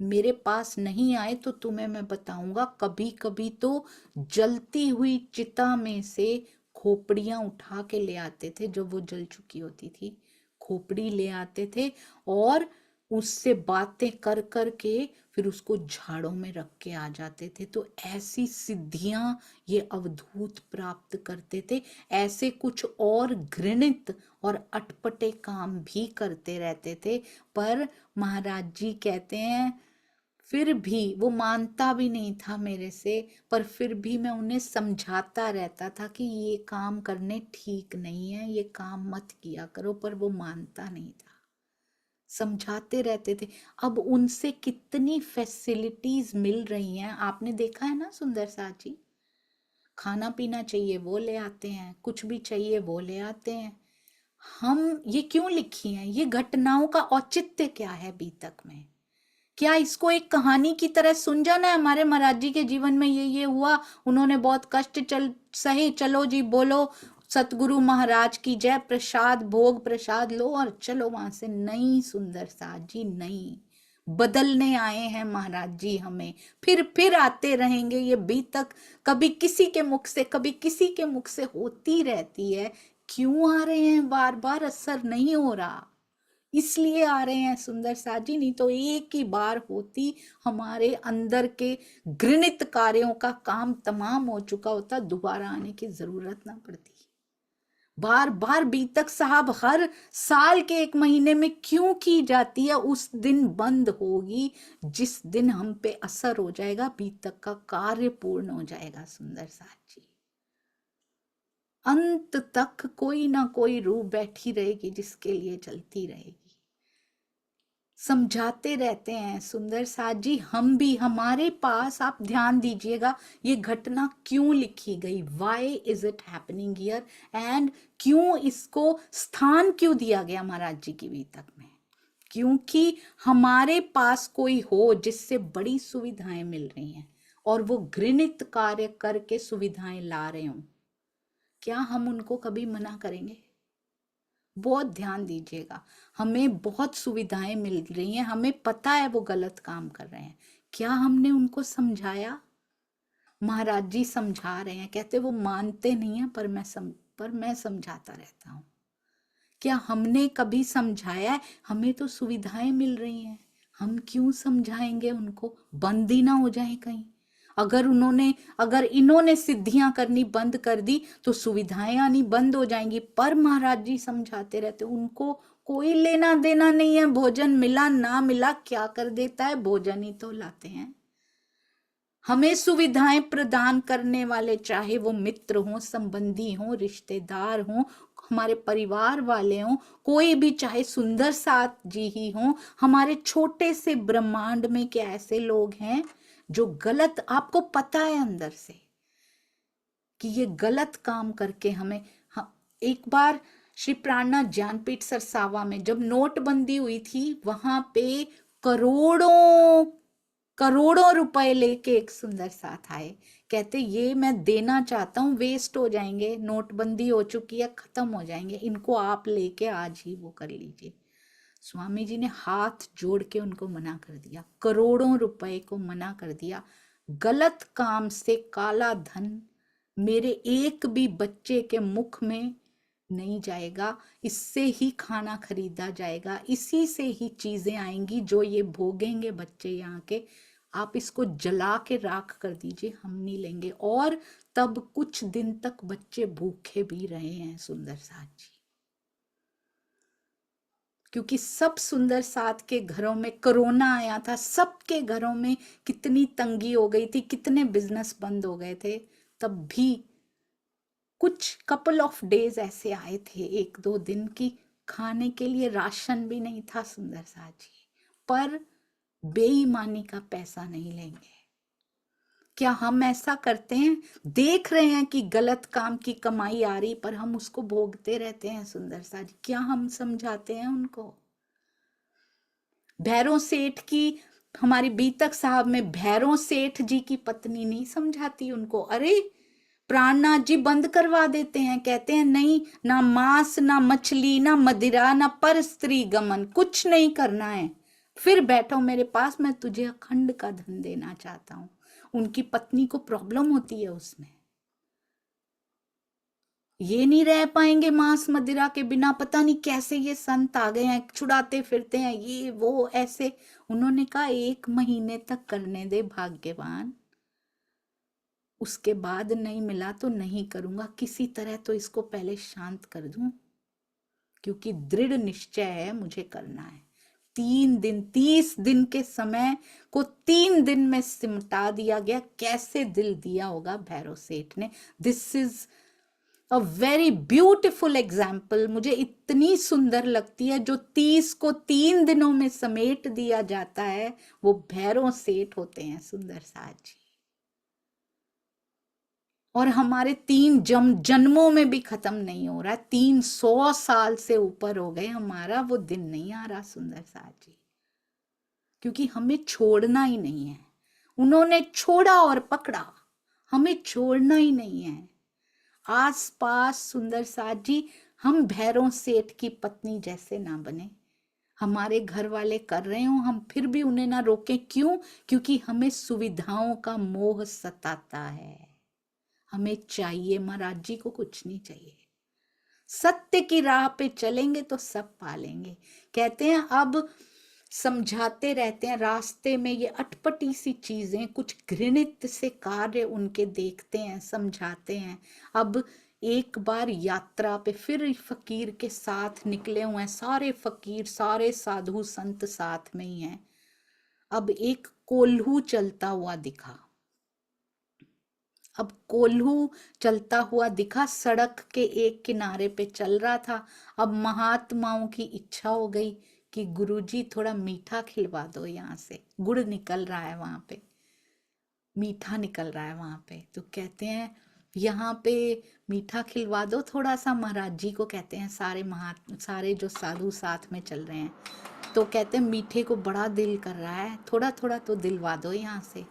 मेरे पास नहीं आए तो तुम्हें मैं बताऊंगा। कभी कभी तो जलती हुई चिता में से खोपड़ियां उठा के ले आते थे, जब वो जल चुकी होती थी खोपड़ी ले आते थे और उससे बातें कर कर के फिर उसको झाड़ों में रख के आ जाते थे। तो ऐसी सिद्धियां ये अवधूत प्राप्त करते थे, ऐसे कुछ और घृणित और अटपटे काम भी करते रहते थे। पर महाराज जी कहते हैं फिर भी वो मानता भी नहीं था मेरे से, पर फिर भी मैं उन्हें समझाता रहता था कि ये काम करने ठीक नहीं है, ये काम मत किया करो, पर वो मानता नहीं था, समझाते रहते थे। अब उनसे कितनी फैसिलिटीज मिल रही हैं, आपने देखा है ना सुंदर साथ जी, खाना पीना चाहिए वो ले आते हैं, कुछ भी चाहिए वो ले आते हैं। हम ये क्यों लिखी हैं ये घटनाओं का औचित्य क्या है बीतक में, क्या इसको एक कहानी की तरह सुन जाना है, हमारे महाराज जी के जीवन में ये हुआ, उन्होंने बहुत कष्ट चल सहे, चलो जी बोलो सतगुरु महाराज की जय, प्रसाद भोग प्रसाद लो और चलो वहां से। नहीं सुंदर साथ जी नहीं, बदलने आए हैं महाराज जी हमें, फिर आते रहेंगे। ये बीतक कभी किसी के मुख से कभी किसी के मुख से होती रहती है, क्यों आ रहे हैं बार बार, असर नहीं हो रहा इसलिए आ रहे हैं सुंदर साथ जी, नहीं तो एक ही बार होती, हमारे अंदर के घृणित कार्यों का काम तमाम हो चुका होता, दोबारा आने की जरूरत ना पड़ती। बार बार बीतक साहब हर साल के एक महीने में क्यों की जाती है, उस दिन बंद होगी जिस दिन हम पे असर हो जाएगा, बीतक का कार्य पूर्ण हो जाएगा सुंदर साथ जी। अंत तक कोई ना कोई रूह बैठी रहेगी जिसके लिए चलती रहेगी। समझाते रहते हैं सुंदर साथ जी। हम भी, हमारे पास आप ध्यान दीजिएगा ये घटना क्यों लिखी गई, why is it happening here, and क्यों इसको स्थान क्यों दिया गया महाराज जी की वितक में। क्योंकि हमारे पास कोई हो जिससे बड़ी सुविधाएं मिल रही हैं और वो घृणित कार्य करके सुविधाएं ला रहे हो, क्या हम उनको कभी मना करेंगे? बहुत ध्यान दीजिएगा, हमें बहुत सुविधाएं मिल रही हैं, हमें पता है वो गलत काम कर रहे हैं, क्या हमने उनको समझाया? महाराज जी समझा रहे हैं, कहते वो मानते नहीं है पर मैं समझाता रहता हूं। क्या हमने कभी समझाया है? हमें तो सुविधाएं मिल रही हैं, हम क्यों समझाएंगे उनको? बंद ही ना हो जाए कहीं। अगर इन्होंने सिद्धियां करनी बंद कर दी तो सुविधाएं आनी बंद हो जाएंगी। पर महाराज जी समझाते रहते, उनको कोई लेना देना नहीं है, भोजन मिला ना मिला क्या कर देता है, भोजन ही तो लाते हैं। हमें सुविधाएं प्रदान करने वाले, चाहे वो मित्र हों, संबंधी हों, रिश्तेदार हों, हमारे परिवार वाले हों, कोई भी, चाहे सुंदर साथ जी ही हों, हमारे छोटे से ब्रह्मांड में क्या ऐसे लोग हैं जो गलत, आपको पता है अंदर से कि ये गलत काम करके एक बार श्री प्राणनाथ ज्ञानपीठ सरसावा में जब नोटबंदी हुई थी, वहां पे करोड़ों करोड़ों रुपए लेके एक सुंदर साथ आए, कहते ये मैं देना चाहता हूँ, वेस्ट हो जाएंगे, नोटबंदी हो चुकी है, खत्म हो जाएंगे, इनको आप लेके आज ही वो कर लीजिए। स्वामी जी ने हाथ जोड़ के उनको मना कर दिया, करोड़ों रुपए को मना कर दिया। गलत काम से काला धन मेरे एक भी बच्चे के मुख में नहीं जाएगा, इससे ही खाना खरीदा जाएगा, इसी से ही चीजें आएंगी जो ये भोगेंगे बच्चे यहाँ के। आप इसको जला के राख कर दीजिए, हम नहीं लेंगे। और तब कुछ दिन तक बच्चे भूखे भी रहे हैं सुंदर साथ जी, क्योंकि सब सुंदर साथ के घरों में कोरोना आया था, सबके घरों में कितनी तंगी हो गई थी, कितने बिजनेस बंद हो गए थे। तब भी कुछ कपल ऑफ डेज ऐसे आए थे, एक दो दिन की, खाने के लिए राशन भी नहीं था सुंदर साथ जी, पर बेईमानी का पैसा नहीं लेंगे। क्या हम ऐसा करते हैं? देख रहे हैं कि गलत काम की कमाई आ रही, पर हम उसको भोगते रहते हैं सुंदर साथ जी। क्या हम समझाते हैं उनको? भैरव सेठ की, हमारी बीतक साहब में भैरव सेठ जी की पत्नी नहीं समझाती उनको, अरे प्राणनाथ जी बंद करवा देते हैं, कहते हैं नहीं, ना मांस, ना मछली, ना मदिरा, ना पर स्त्री गमन, कुछ नहीं करना है, फिर बैठो मेरे पास, मैं तुझे अखंड का धन देना चाहता हूं। उनकी पत्नी को प्रॉब्लम होती है उसमें, ये नहीं रह पाएंगे मांस मदिरा के बिना, पता नहीं कैसे ये संत आ गए हैं, छुड़ाते फिरते हैं ये वो ऐसे। उन्होंने कहा 1 महीने तक करने दे भाग्यवान, उसके बाद नहीं मिला तो नहीं करूंगा, किसी तरह तो इसको पहले शांत कर दूं, क्योंकि दृढ़ निश्चय है मुझे करना है। 3 दिन, 30 दिन के समय को 3 दिन में सिमटा दिया गया। कैसे दिल दिया होगा भैरव सेठ ने। This is a very beautiful example, मुझे इतनी सुंदर लगती है। जो 30 को 3 दिनों में समेट दिया जाता है वो भैरव सेठ होते हैं सुंदर साथ जी। और हमारे 3 जन्मों में भी खत्म नहीं हो रहा है, 300 साल से ऊपर हो गए, हमारा वो दिन नहीं आ रहा सुंदर साथ जी, क्योंकि हमें छोड़ना ही नहीं है। उन्होंने छोड़ा और पकड़ा, हमें छोड़ना ही नहीं है। आस पास सुंदर साथ जी हम भैरव सेठ की पत्नी जैसे ना बने। हमारे घर वाले कर रहे हो, हम फिर भी उन्हें ना रोकें। क्यों? क्योंकि हमें सुविधाओं का मोह सताता है। हमें चाहिए, महाराज जी को कुछ नहीं चाहिए। सत्य की राह पे चलेंगे तो सब पालेंगे। कहते हैं अब समझाते रहते हैं, रास्ते में ये अटपटी सी चीजें, कुछ घृणित से कार्य उनके देखते हैं, समझाते हैं। अब एक बार यात्रा पे फिर फकीर के साथ निकले हुए हैं, सारे फकीर सारे साधु संत साथ में ही हैं। अब एक कोल्हू चलता हुआ दिखा, अब कोल्हू चलता हुआ दिखा, सड़क के एक किनारे पे चल रहा था। अब महात्माओं की इच्छा हो गई कि गुरुजी थोड़ा मीठा खिलवा दो, यहाँ से गुड़ निकल रहा है, वहां पे मीठा निकल रहा है वहां पे। तो कहते हैं यहाँ पे मीठा खिलवा दो थोड़ा सा। महाराज जी को कहते हैं सारे जो साधु साथ में चल रहे हैं, तो कहते हैं मीठे को बड़ा दिल कर रहा है, थोड़ा थोड़ा तो दिलवा दो यहाँ से।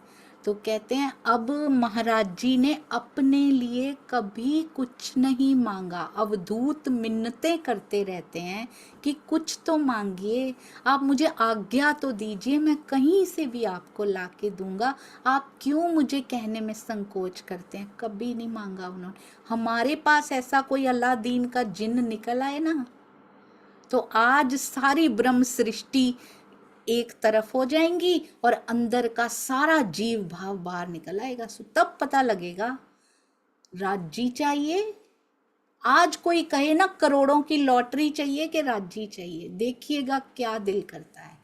तो कहते हैं अब महाराज जी ने अपने लिए कभी कुछ नहीं मांगा। अवधूत मिन्नतें करते रहते हैं कि कुछ तो मांगिए, आप मुझे आज्ञा तो दीजिए, मैं कहीं से भी आपको ला के दूंगा, आप क्यों मुझे कहने में संकोच करते हैं। कभी नहीं मांगा उन्होंने। हमारे पास ऐसा कोई अलादीन का जिन्न निकल आए ना, तो आज सारी ब्रह्म सृष्टि एक तरफ हो जाएंगी और अंदर का सारा जीव भाव बाहर निकल आएगा। सो तब पता लगेगा राज्य चाहिए। आज कोई कहे ना करोड़ों की लॉटरी चाहिए कि राज्य चाहिए, देखिएगा क्या दिल करता है।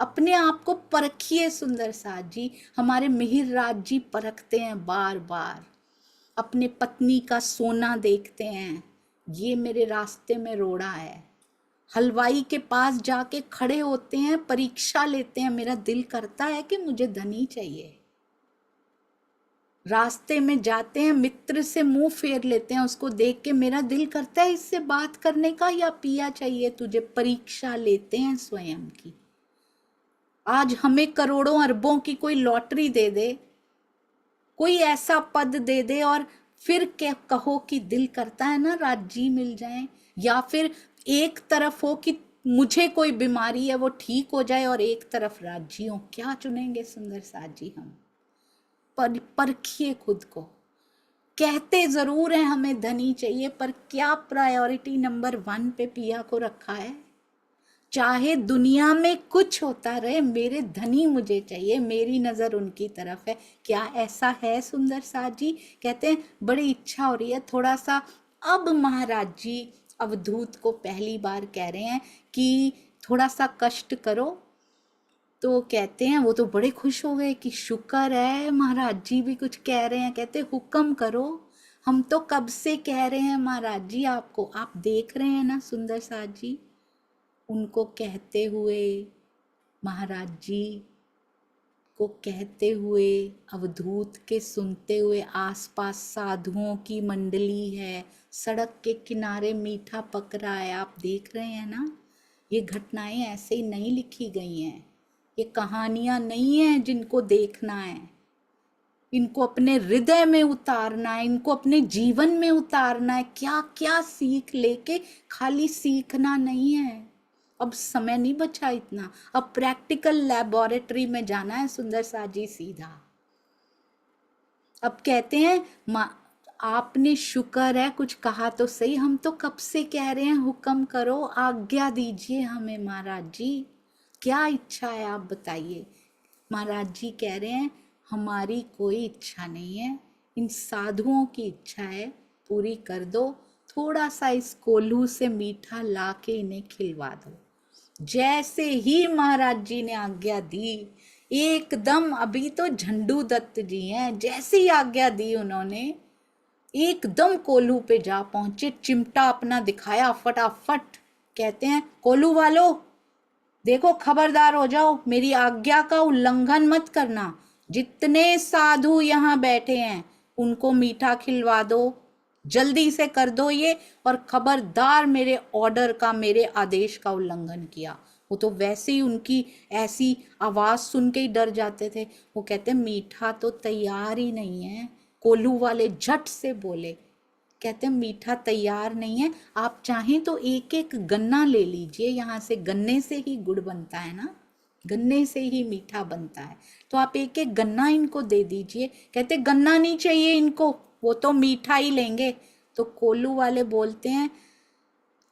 अपने आप को परखिए सुंदर साथ जी। हमारे मिहिर राज जी परखते हैं बार बार, अपने पत्नी का सोना देखते हैं, ये मेरे रास्ते में रोड़ा है। हलवाई के पास जाके खड़े होते हैं, परीक्षा लेते हैं, मेरा दिल करता है कि मुझे धनी चाहिए। रास्ते में जाते हैं, मित्र से मुंह फेर लेते हैं, उसको देख के मेरा दिल करता है इससे बात करने का, या पिया चाहिए तुझे। परीक्षा लेते हैं स्वयं की। आज हमें करोड़ों अरबों की कोई लॉटरी दे दे, कोई ऐसा पद दे दे, और फिर क्या कहो कि दिल करता है ना राज्य मिल जाए। या फिर एक तरफ हो कि मुझे कोई बीमारी है वो ठीक हो जाए, और एक तरफ राज्य हो। क्या चुनेंगे सुंदर साथ जी हम? परखिए खुद को। कहते जरूर है हमें धनी चाहिए, पर क्या प्रायोरिटी नंबर 1 पे पिया को रखा है? चाहे दुनिया में कुछ होता रहे, मेरे धनी मुझे चाहिए, मेरी नजर उनकी तरफ है। क्या ऐसा है सुंदर साथ जी? कहते हैं बड़ी इच्छा हो रही है थोड़ा सा। अब महाराज जी अवधूत को पहली बार कह रहे हैं कि थोड़ा सा कष्ट करो। तो कहते हैं वो तो बड़े खुश हो गए कि शुक्र है महाराज जी भी कुछ कह रहे हैं। कहते हुक्म करो, हम तो कब से कह रहे हैं महाराज जी आपको, आप देख रहे हैं ना सुंदर साथ जी। उनको कहते हुए, महाराज जी को कहते हुए, अवधूत के सुनते हुए, आसपास साधुओं की मंडली है, सड़क के किनारे मीठा पक रहा है, आप देख रहे हैं ना। ये घटनाएं ऐसे ही नहीं लिखी गई हैं, ये कहानियां नहीं हैं जिनको देखना है, इनको अपने हृदय में उतारना है, इनको अपने जीवन में उतारना है। क्या क्या सीख लेके, खाली सीखना नहीं है। अब समय नहीं बचा इतना, अब प्रैक्टिकल लैबोरेटरी में जाना है सुंदर साजी सीधा। अब कहते हैं आपने शुक्र है कुछ कहा तो सही, हम तो कब से कह रहे हैं हुक्म करो, आज्ञा दीजिए हमें महाराज जी, क्या इच्छा है आप बताइए। महाराज जी कह रहे हैं हमारी कोई इच्छा नहीं है, इन साधुओं की इच्छा है, पूरी कर दो। थोड़ा सा इस कोल्हू से मीठा ला के इन्हें खिलवा दो। जैसे ही महाराज जी ने आज्ञा दी, एकदम, अभी तो झंडू दत्त जी हैं, जैसे ही आज्ञा दी उन्होंने एकदम कोल्हू पे जा पहुंचे, चिमटा अपना दिखाया फटाफट। कहते हैं कोल्हू वालों देखो, खबरदार हो जाओ, मेरी आज्ञा का उल्लंघन मत करना। जितने साधु यहाँ बैठे हैं उनको मीठा खिलवा दो, जल्दी से कर दो ये, और खबरदार मेरे ऑर्डर का, मेरे आदेश का उल्लंघन किया। वो तो वैसे ही उनकी ऐसी आवाज सुन के ही डर जाते थे। वो कहते मीठा तो तैयार ही नहीं है। कोल्हू वाले झट से बोले, कहते हैं मीठा तैयार नहीं है, आप चाहें तो एक एक गन्ना ले लीजिए, यहाँ से गन्ने से ही गुड़ बनता है ना, गन्ने से ही मीठा बनता है, तो आप एक एक गन्ना इनको दे दीजिए। कहते गन्ना नहीं चाहिए इनको, वो तो मीठा ही लेंगे। तो कोल्हू वाले बोलते हैं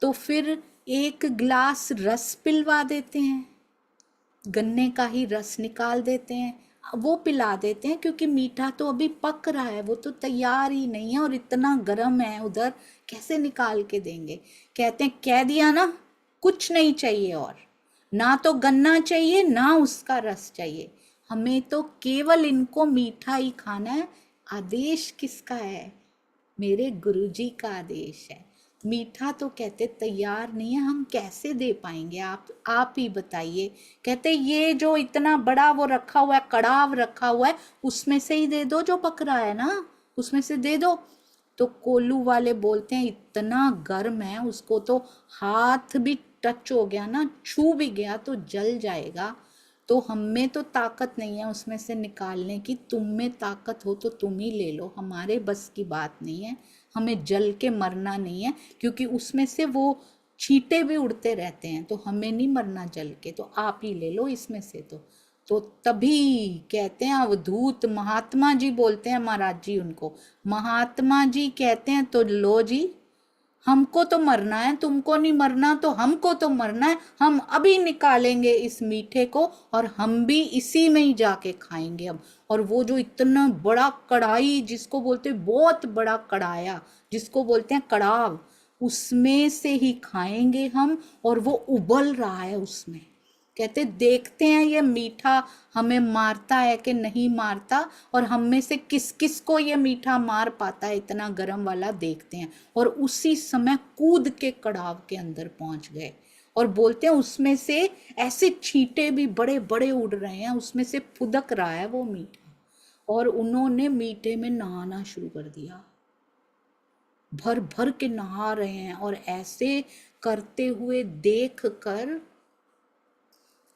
तो फिर एक गिलास रस पिलवा देते हैं, गन्ने का ही रस निकाल देते हैं, वो पिला देते हैं, क्योंकि मीठा तो अभी पक रहा है, वो तो तैयार ही नहीं है और इतना गर्म है उधर, कैसे निकाल के देंगे। कहते हैं कह दिया ना, कुछ नहीं चाहिए, और ना तो गन्ना चाहिए ना उसका रस चाहिए, हमें तो केवल इनको मीठा ही खाना है। आदेश किसका है? मेरे गुरुजी का आदेश है। मीठा तो कहते तैयार नहीं है, हम कैसे दे पाएंगे, आप ही बताइए। कहते ये जो इतना बड़ा वो रखा हुआ है, कड़ाव रखा हुआ है, उसमें से ही दे दो, जो पक रहा है ना उसमें से दे दो। तो कोल्लू वाले बोलते हैं इतना गर्म है, उसको तो हाथ भी टच हो गया ना, छू भी गया तो जल जाएगा। तो हम में तो ताकत नहीं है उसमें से निकालने की, तुम में ताकत हो तो तुम ही ले लो, हमारे बस की बात नहीं है, हमें जल के मरना नहीं है, क्योंकि उसमें से वो छींटे भी उड़ते रहते हैं, तो हमें नहीं मरना जल के, तो आप ही ले लो इसमें से। तो तभी कहते हैं अवधूत महात्मा जी बोलते हैं महाराज जी उनको, महात्मा जी कहते हैं तो लो जी, हमको तो मरना है, तुमको नहीं मरना, तो हमको तो मरना है, हम अभी निकालेंगे इस मीठे को और हम भी इसी में ही जाके खाएंगे अब। और वो जो इतना बड़ा कढ़ाई जिसको बोलते हैं, बहुत बड़ा कढ़ाया जिसको बोलते हैं कड़ाव, उसमें से ही खाएंगे हम, और वो उबल रहा है उसमें। कहते देखते हैं ये मीठा हमें मारता है कि नहीं मारता, और हम में से किस किस को ये मीठा मार पाता है, इतना गर्म वाला देखते हैं। और उसी समय कूद के कड़ाव के अंदर पहुंच गए, और बोलते हैं उसमें से ऐसे छींटे भी बड़े बड़े उड़ रहे हैं, उसमें से फुदक रहा है वो मीठा, और उन्होंने मीठे में नहाना शुरू कर दिया, भर भर के नहा रहे हैं। और ऐसे करते हुए देख कर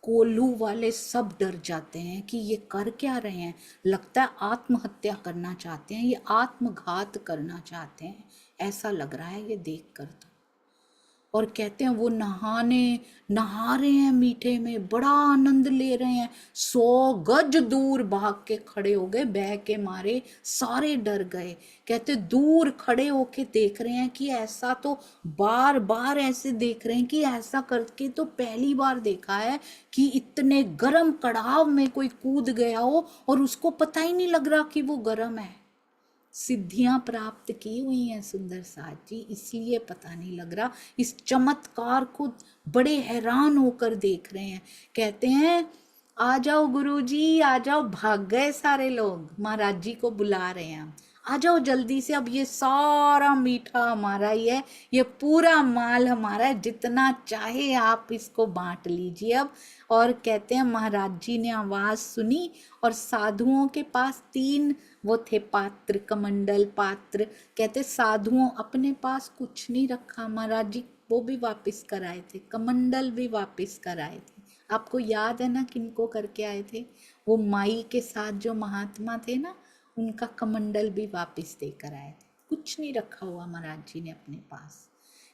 कोल्हू वाले सब डर जाते हैं कि ये कर क्या रहे हैं, लगता है आत्महत्या करना चाहते हैं, ये आत्मघात करना चाहते हैं, ऐसा लग रहा है ये देख कर तो। और कहते हैं वो नहा रहे हैं मीठे में, बड़ा आनंद ले रहे हैं, 100 गज दूर भाग के खड़े हो गए, बह के मारे सारे डर गए। कहते दूर खड़े होके देख रहे हैं कि ऐसा तो बार बार ऐसे देख रहे हैं कि ऐसा करके तो पहली बार देखा है कि इतने गर्म कड़ाव में कोई कूद गया हो और उसको पता ही नहीं लग रहा कि वो गर्म है। सिद्धियां प्राप्त की हुई हैं सुंदर साथ जी, इसलिए पता नहीं लग रहा। इस चमत्कार को बड़े हैरान होकर देख रहे हैं। कहते हैं आ जाओ गुरुजी आ जाओ, भाग गए सारे लोग, महाराज जी को बुला रहे हैं, आ जाओ जल्दी से, अब ये सारा मीठा हमारा ही है, ये पूरा माल हमारा है, जितना चाहे आप इसको बांट लीजिए अब। और कहते हैं महाराज जी ने आवाज सुनी, और साधुओं के पास 3 वो थे पात्र, कमंडल पात्र। कहते साधुओं अपने पास कुछ नहीं रखा, महाराज जी वो भी वापस कराए थे, कमंडल भी वापस कराए थे। आपको याद है ना किनको करके आए थे, वो माई के साथ जो महात्मा थे ना, उनका कमंडल भी वापस देकर आए थे, कुछ नहीं रखा हुआ महाराज जी ने अपने पास।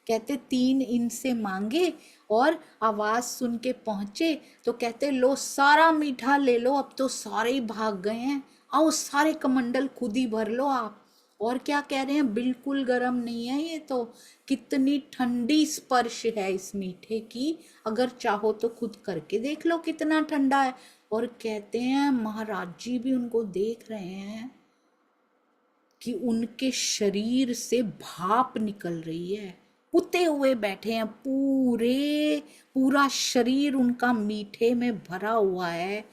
कहते 3 इनसे मांगे और आवाज सुन के पहुंचे, तो कहते लो सारा मीठा ले लो, अब तो सारे ही भाग गए हैं, आओ सारे कमंडल खुद ही भर लो आप। और क्या कह रहे हैं, बिल्कुल गर्म नहीं है ये तो, कितनी ठंडी स्पर्श है इस मीठे की, अगर चाहो तो खुद करके देख लो कितना ठंडा है। और कहते हैं महाराज जी भी उनको देख रहे हैं कि उनके शरीर से भाप निकल रही है, उते हुए बैठे हैं, पूरा शरीर उनका मीठे में भरा हुआ है,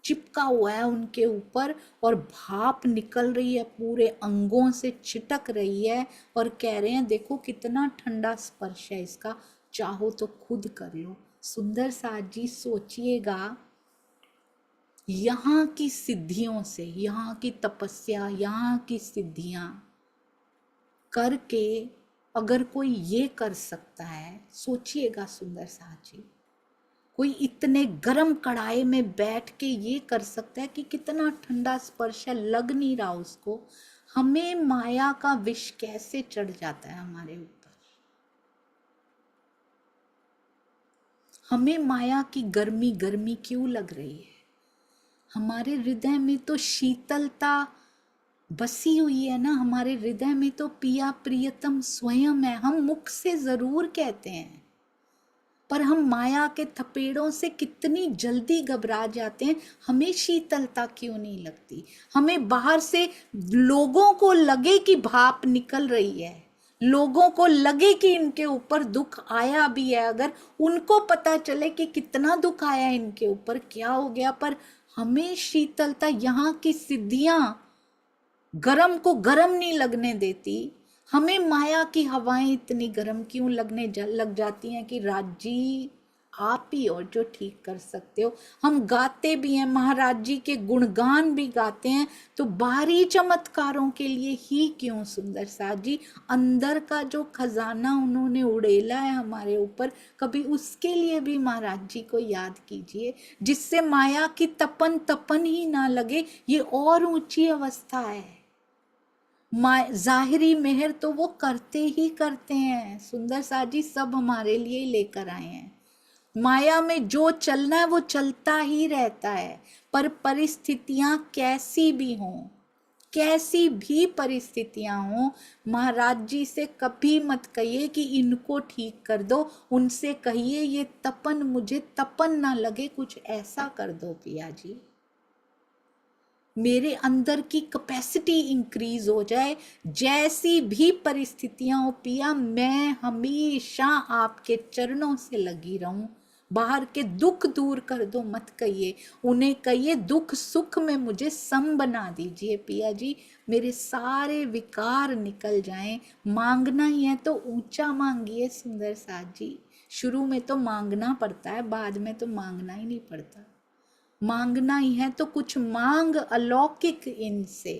चिपका हुआ है उनके ऊपर, और भाप निकल रही है, पूरे अंगों से छिटक रही है। और कह रहे हैं देखो कितना ठंडा स्पर्श है इसका, चाहो तो खुद कर लो। सुंदर साथ जी सोचिएगा, यहाँ की सिद्धियों से, यहाँ की तपस्या, यहाँ की सिद्धियां करके अगर कोई ये कर सकता है, सोचिएगा सुंदर साथ जी, कोई इतने गरम कढ़ाई में बैठ के ये कर सकता है कि कितना ठंडा स्पर्श है, लग नहीं रहा उसको। हमें माया का विष कैसे चढ़ जाता है हमारे ऊपर, हमें माया की गर्मी गर्मी क्यों लग रही है, हमारे हृदय में तो शीतलता बसी हुई है ना, हमारे हृदय में तो पिया प्रियतम स्वयं है। हम मुख से जरूर कहते हैं, पर हम माया के थपेड़ों से कितनी जल्दी घबरा जाते हैं, हमें शीतलता क्यों नहीं लगती। हमें बाहर से लोगों को लगे कि भाप निकल रही है, लोगों को लगे कि इनके ऊपर दुख आया भी है, अगर उनको पता चले कि कितना दुख आया इनके ऊपर, क्या हो गया, पर हमें शीतलता, यहाँ की सिद्धियां गरम को गरम नहीं लगने देती, हमें माया की हवाएं इतनी गर्म क्यों लग जाती हैं कि राज जी आप ही और जो ठीक कर सकते हो। हम गाते भी हैं, महाराज जी के गुणगान भी गाते हैं, तो बाहरी चमत्कारों के लिए ही क्यों सुंदर साथ जी, अंदर का जो खजाना उन्होंने उड़ेला है हमारे ऊपर, कभी उसके लिए भी महाराज जी को याद कीजिए, जिससे माया की तपन तपन ही ना लगे। ये और ऊंची अवस्था है। जाहिरी मेहर तो वो करते ही करते हैं सुंदर साथ जी, सब हमारे लिए ही लेकर आए हैं। माया में जो चलना है वो चलता ही रहता है, पर परिस्थितियां कैसी भी हों, कैसी भी परिस्थितियां हों, महाराज जी से कभी मत कहिए कि इनको ठीक कर दो, उनसे कहिए ये तपन मुझे तपन ना लगे, कुछ ऐसा कर दो पिया जी, मेरे अंदर की कैपेसिटी इंक्रीज हो जाए। जैसी भी परिस्थितियां हो पिया, मैं हमेशा आपके चरणों से लगी रहूं। बाहर के दुख दूर कर दो मत कहिए, उन्हें कहिए दुख सुख में मुझे सम बना दीजिए पिया जी, मेरे सारे विकार निकल जाएं। मांगना ही है तो ऊंचा मांगिए सुंदर साथ जी, शुरू में तो मांगना पड़ता है, बाद में तो मांगना ही नहीं पड़ता। मांगना ही है तो कुछ मांग अलौकिक इनसे,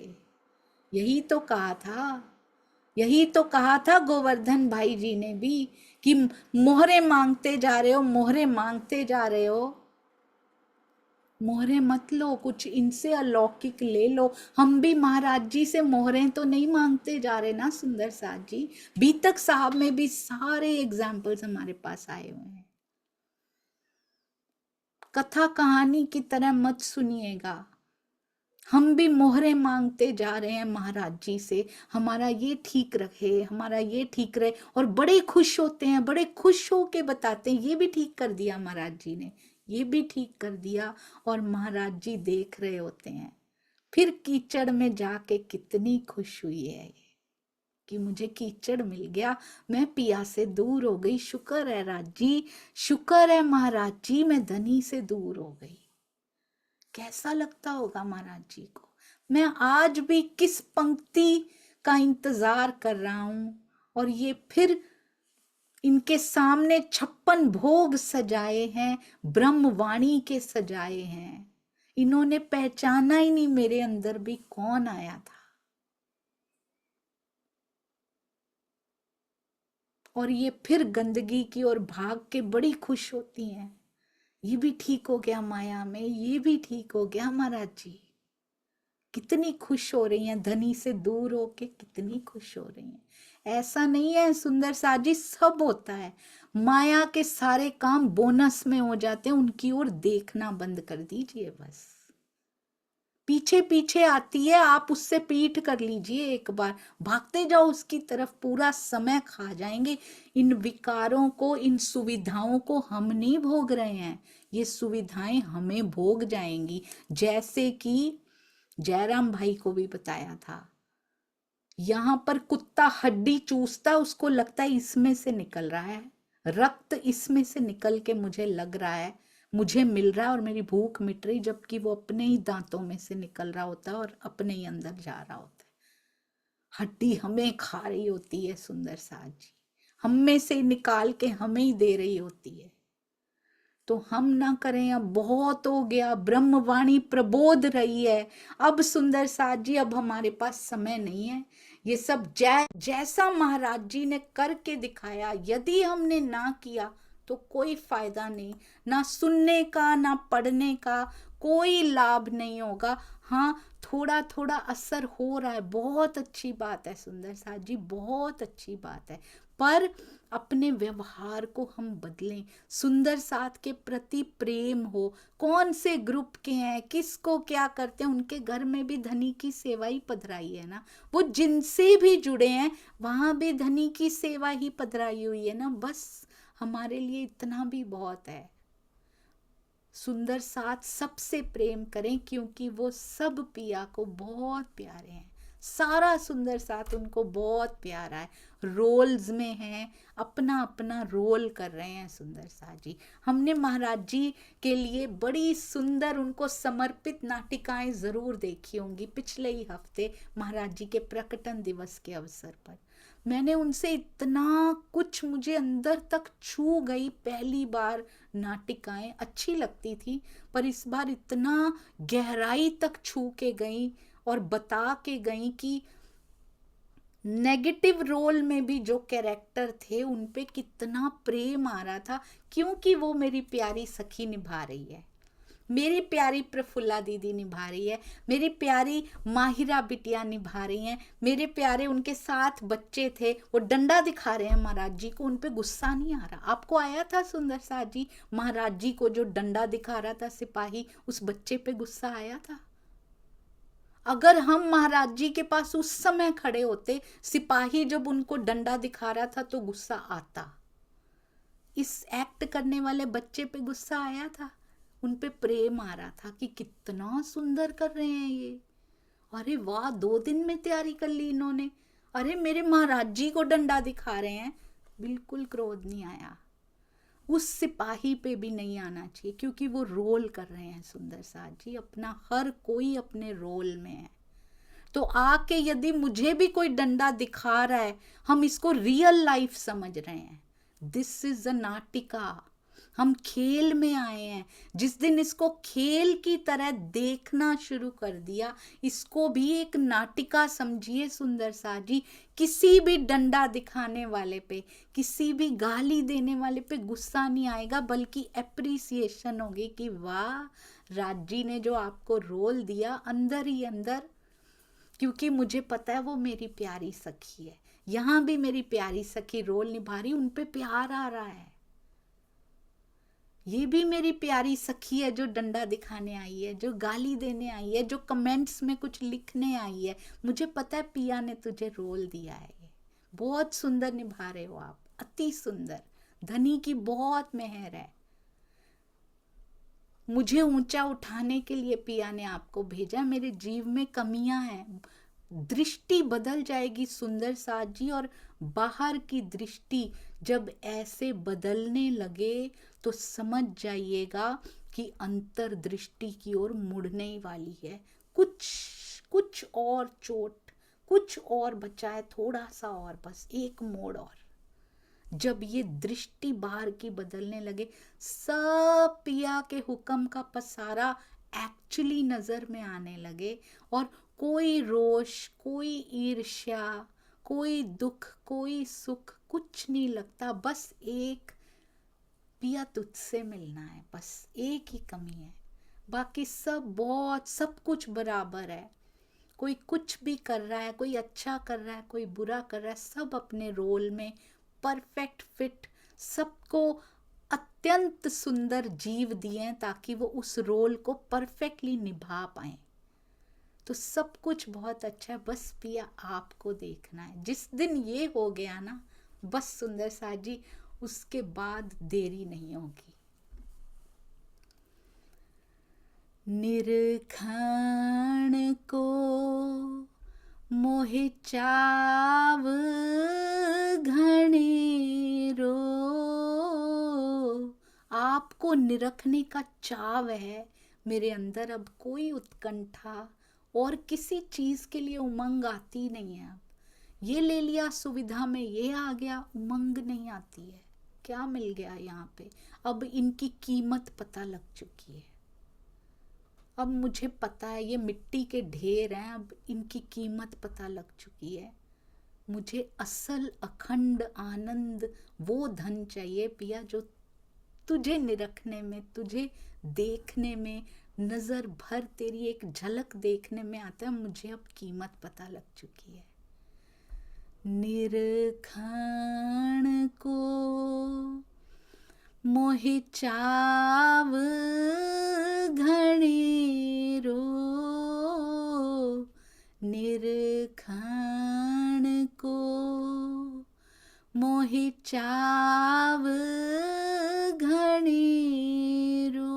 यही तो कहा था, यही तो कहा था गोवर्धन भाई जी ने भी कि मोहरे मांगते जा रहे हो, मोहरे मांगते जा रहे हो, मोहरे मत लो, कुछ इनसे अलौकिक ले लो। हम भी महाराज जी से मोहरे तो नहीं मांगते जा रहे ना सुंदर साथ जी, बीतक साहब में भी सारे एग्जाम्पल्स हमारे पास आए हुए हैं। कथा कहानी की तरह मत सुनिएगा, हम भी मोहरे मांगते जा रहे हैं महाराज जी से, हमारा ये ठीक रहे, हमारा ये ठीक रहे, और बड़े खुश होते हैं, बड़े खुश होके बताते हैं ये भी ठीक कर दिया महाराज जी ने, ये भी ठीक कर दिया, और महाराज जी देख रहे होते हैं। फिर कीचड़ में जाके कितनी खुश हुई है ये कि मुझे कीचड़ मिल गया, मैं पिया से दूर हो गई, शुक्र है राज जी, शुक्र है महाराज जी, मैं धनी से दूर हो गई। कैसा लगता होगा महाराज जी को। मैं आज भी किस पंक्ति का इंतजार कर रहा हूं, और ये फिर इनके सामने 56 भोग सजाए हैं, ब्रह्मवाणी के सजाए हैं, इन्होंने पहचाना ही नहीं मेरे अंदर भी कौन आया था, और ये फिर गंदगी की ओर भाग के बड़ी खुश होती हैं। ये भी ठीक हो गया माया में, ये भी ठीक हो गया महाराज जी, कितनी खुश हो रही हैं, धनी से दूर होके कितनी खुश हो रही हैं। ऐसा नहीं है सुंदर साजी, सब होता है, माया के सारे काम बोनस में हो जाते हैं, उनकी ओर देखना बंद कर दीजिए बस। पीछे पीछे आती है, आप उससे पीठ कर लीजिए एक बार, भागते जाओ उसकी तरफ, पूरा समय खा जाएंगे। इन विकारों को, इन सुविधाओं को हम नहीं भोग रहे हैं, ये सुविधाएं हमें भोग जाएंगी। जैसे कि जयराम भाई को भी बताया था, यहां पर कुत्ता हड्डी चूसता, उसको लगता है इसमें से निकल रहा है रक्त, इसमें से निकल के मुझे लग रहा है, मुझे मिल रहा है और मेरी भूख मिट रही, जबकि वो अपने ही दांतों में से निकल रहा होता है और अपने ही अंदर जा रहा होता है। हड्डी हमें खा रही होती है सुंदर साथ जी, हम में से निकाल के हमें ही दे रही होती है। तो हम ना करें, अब बहुत हो गया, ब्रह्मवाणी प्रबोध रही है, अब सुंदर साथ जी अब हमारे पास समय नहीं है। ये सब जैसा महाराज जी ने करके दिखाया, यदि हमने ना किया तो कोई फायदा नहीं, ना सुनने का ना पढ़ने का कोई लाभ नहीं होगा। हाँ, थोड़ा थोड़ा असर हो रहा है, बहुत अच्छी बात है सुंदर साथ जी, बहुत अच्छी बात है, पर अपने व्यवहार को हम बदलें, सुंदर साथ के प्रति प्रेम हो। कौन से ग्रुप के हैं, किसको क्या करते हैं, उनके घर में भी धनी की सेवा ही पधराई है ना, वो जिनसे भी जुड़े हैं वहां भी धनी की सेवा ही पधराई हुई है ना, बस हमारे लिए इतना भी बहुत है। सुंदर साथ सबसे प्रेम करें, क्योंकि वो सब पिया को बहुत प्यारे हैं, सारा सुंदर साथ उनको बहुत प्यारा है, रोल्स में हैं, अपना अपना रोल कर रहे हैं सुंदर साथ जी। हमने महाराज जी के लिए बड़ी सुंदर उनको समर्पित नाटिकाएं जरूर देखी होंगी पिछले ही हफ्ते महाराज जी के प्रकटन दिवस के अवसर पर। मैंने उनसे इतना कुछ, मुझे अंदर तक छू गई। पहली बार नाटिकाएं अच्छी लगती थी, पर इस बार इतना गहराई तक छू के गई और बता के गई कि नेगेटिव रोल में भी जो कैरेक्टर थे उन पे कितना प्रेम आ रहा था, क्योंकि वो मेरी प्यारी सखी निभा रही है, मेरी प्यारी प्रफुल्ला दीदी निभा रही है, मेरी प्यारी माहिरा बिटिया निभा रही हैं, मेरे प्यारे उनके साथ बच्चे थे, वो डंडा दिखा रहे हैं महाराज जी को, उन पे गुस्सा नहीं आ रहा। आपको आया था सुंदर साथ जी, महाराज जी को जो डंडा दिखा रहा था सिपाही, उस बच्चे पे गुस्सा आया था? अगर हम महाराज जी के पास उस समय खड़े होते, सिपाही जब उनको डंडा दिखा रहा था तो गुस्सा आता। इस एक्ट करने वाले बच्चे पे गुस्सा आया था, उन पे प्रेम आ रहा था कि कितना सुंदर कर रहे हैं ये, अरे वाह 2 दिन में तैयारी कर ली इन्होंने, अरे मेरे महाराज जी को डंडा दिखा रहे हैं। बिल्कुल क्रोध नहीं आया, उस सिपाही पे भी नहीं आना चाहिए, क्योंकि वो रोल कर रहे हैं सुंदर साथ जी, अपना हर कोई अपने रोल में है। तो आके यदि मुझे भी कोई डंडा दिखा रहा है, हम इसको रियल लाइफ समझ रहे हैं, दिस इज अ नाटिका, हम खेल में आए हैं। जिस दिन इसको खेल की तरह देखना शुरू कर दिया, इसको भी एक नाटिका समझिए सुंदर साथ जी, किसी भी डंडा दिखाने वाले पे, किसी भी गाली देने वाले पे गुस्सा नहीं आएगा, बल्कि एप्रिसिएशन होगी कि वाह राज जी ने जो आपको रोल दिया अंदर ही अंदर, क्योंकि मुझे पता है वो मेरी प्यारी सखी है, यहाँ भी मेरी प्यारी सखी रोल निभा रही, उन पे प्यार आ रहा है। ये भी मेरी प्यारी सखी है जो डंडा दिखाने आई है, जो गाली देने आई है, जो कमेंट्स में कुछ लिखने आई है। मुझे पता है पिया ने तुझे रोल दिया है, ये बहुत सुंदर निभा रहे हो आप, अति सुंदर, धनी की बहुत मेहर है। मुझे ऊंचा उठाने के लिए पिया ने आपको भेजा, मेरे जीव में कमियां हैं, दृष्टि बदल जाएगी सुंदर साथ जी। और बाहर की दृष्टि जब ऐसे बदलने लगे तो समझ जाइएगा कि अंतर दृष्टि की ओर मुड़ने ही वाली है। कुछ और चोट, कुछ और बचा है, थोड़ा सा और, बस एक मोड़ और। जब ये दृष्टि बाहर की बदलने लगे, सब पिया के हुक्म का पसारा एक्चुअली नजर में आने लगे, और कोई रोष, कोई ईर्ष्या, कोई दुख, कोई सुख, कुछ नहीं लगता। बस एक, पिया तुझसे मिलना है, बस एक ही कमी है, बाकी सब बहुत, सब कुछ बराबर है। कोई कुछ भी कर रहा है, कोई अच्छा कर रहा है, कोई बुरा कर रहा है, सब अपने रोल में परफेक्ट फिट, सबको अत्यंत सुंदर जीव दिए ताकि वो उस रोल को परफेक्टली निभा पाए। तो सब कुछ बहुत अच्छा है, बस पिया आपको देखना है। जिस दिन ये हो गया ना, बस सुंदर साथ जी, उसके बाद देरी नहीं होगी। निरखाण को मोहे चाव घनेरो, आपको निरखने का चाव है मेरे अंदर। अब कोई उत्कंठा और किसी चीज के लिए उमंग आती नहीं है। अब ये ले लिया सुविधा में, ये आ गया, उमंग नहीं आती है। क्या मिल गया यहाँ पे? अब इनकी कीमत पता लग चुकी है। अब मुझे पता है ये मिट्टी के ढेर हैं, अब इनकी कीमत पता लग चुकी है। मुझे असल अखंड आनंद, वो धन चाहिए पिया जो तुझे निरखने में, तुझे देखने में, नजर भर तेरी एक झलक देखने में आता है। मुझे अब कीमत पता लग चुकी है। निरखाण को मोहे चाव घनेरो, निरखाण को मोहे चाव घनेरो,